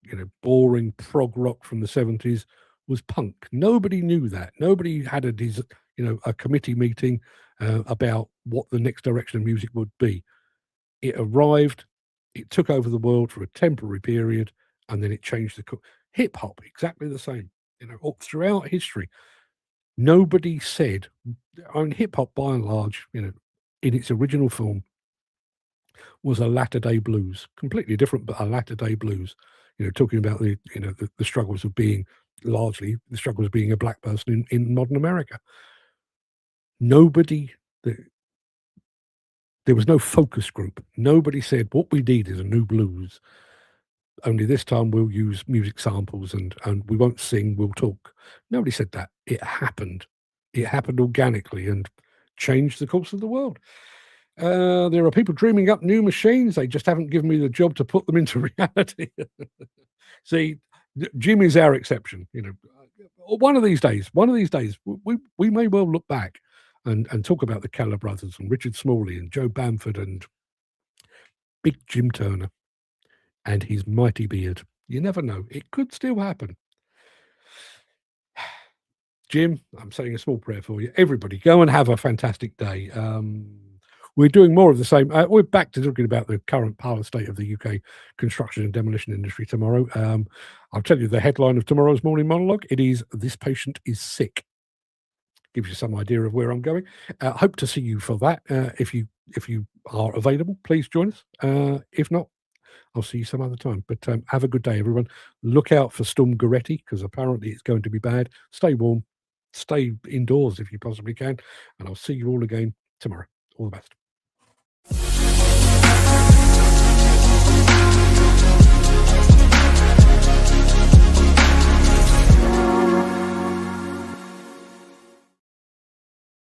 A: you know, boring prog rock from the 70s was punk. Nobody knew that. Nobody had a committee meeting about what the next direction of music would be. It arrived, it took over the world for a temporary period, and then it changed hip hop, exactly the same. You know, all throughout history, nobody said, I mean, hip hop by and large, you know, in its original form, was a latter day blues, completely different, but a latter day blues. You know, talking about the struggles of being the struggles of being a black person in modern America. Nobody, there was no focus group. Nobody said what we need is a new blues. Only this time we'll use music samples and we won't sing, we'll talk. Nobody said that. It happened. It happened organically and changed the course of the world. There are people dreaming up new machines. They just haven't given me the job to put them into reality. See, Jim is our exception. You know, one of these days, we may well look back and talk about the Keller brothers and Richard Smalley and Joe Bamford and Big Jim Turner and his mighty beard. You never know. It could still happen. Jim, I'm saying a small prayer for you. Everybody, go and have a fantastic day. We're doing more of the same. We're back to talking about the current power state of the UK construction and demolition industry tomorrow. I'll tell you the headline of tomorrow's morning monologue. It is "This patient is sick." Gives you some idea of where I'm going. Hope to see you for that. If you are available, please join us. If not, I'll see you some other time. But have a good day, everyone. Look out for Storm Goretti, because apparently it's going to be bad. Stay warm. Stay indoors if you possibly can. And I'll see you all again tomorrow. All the best.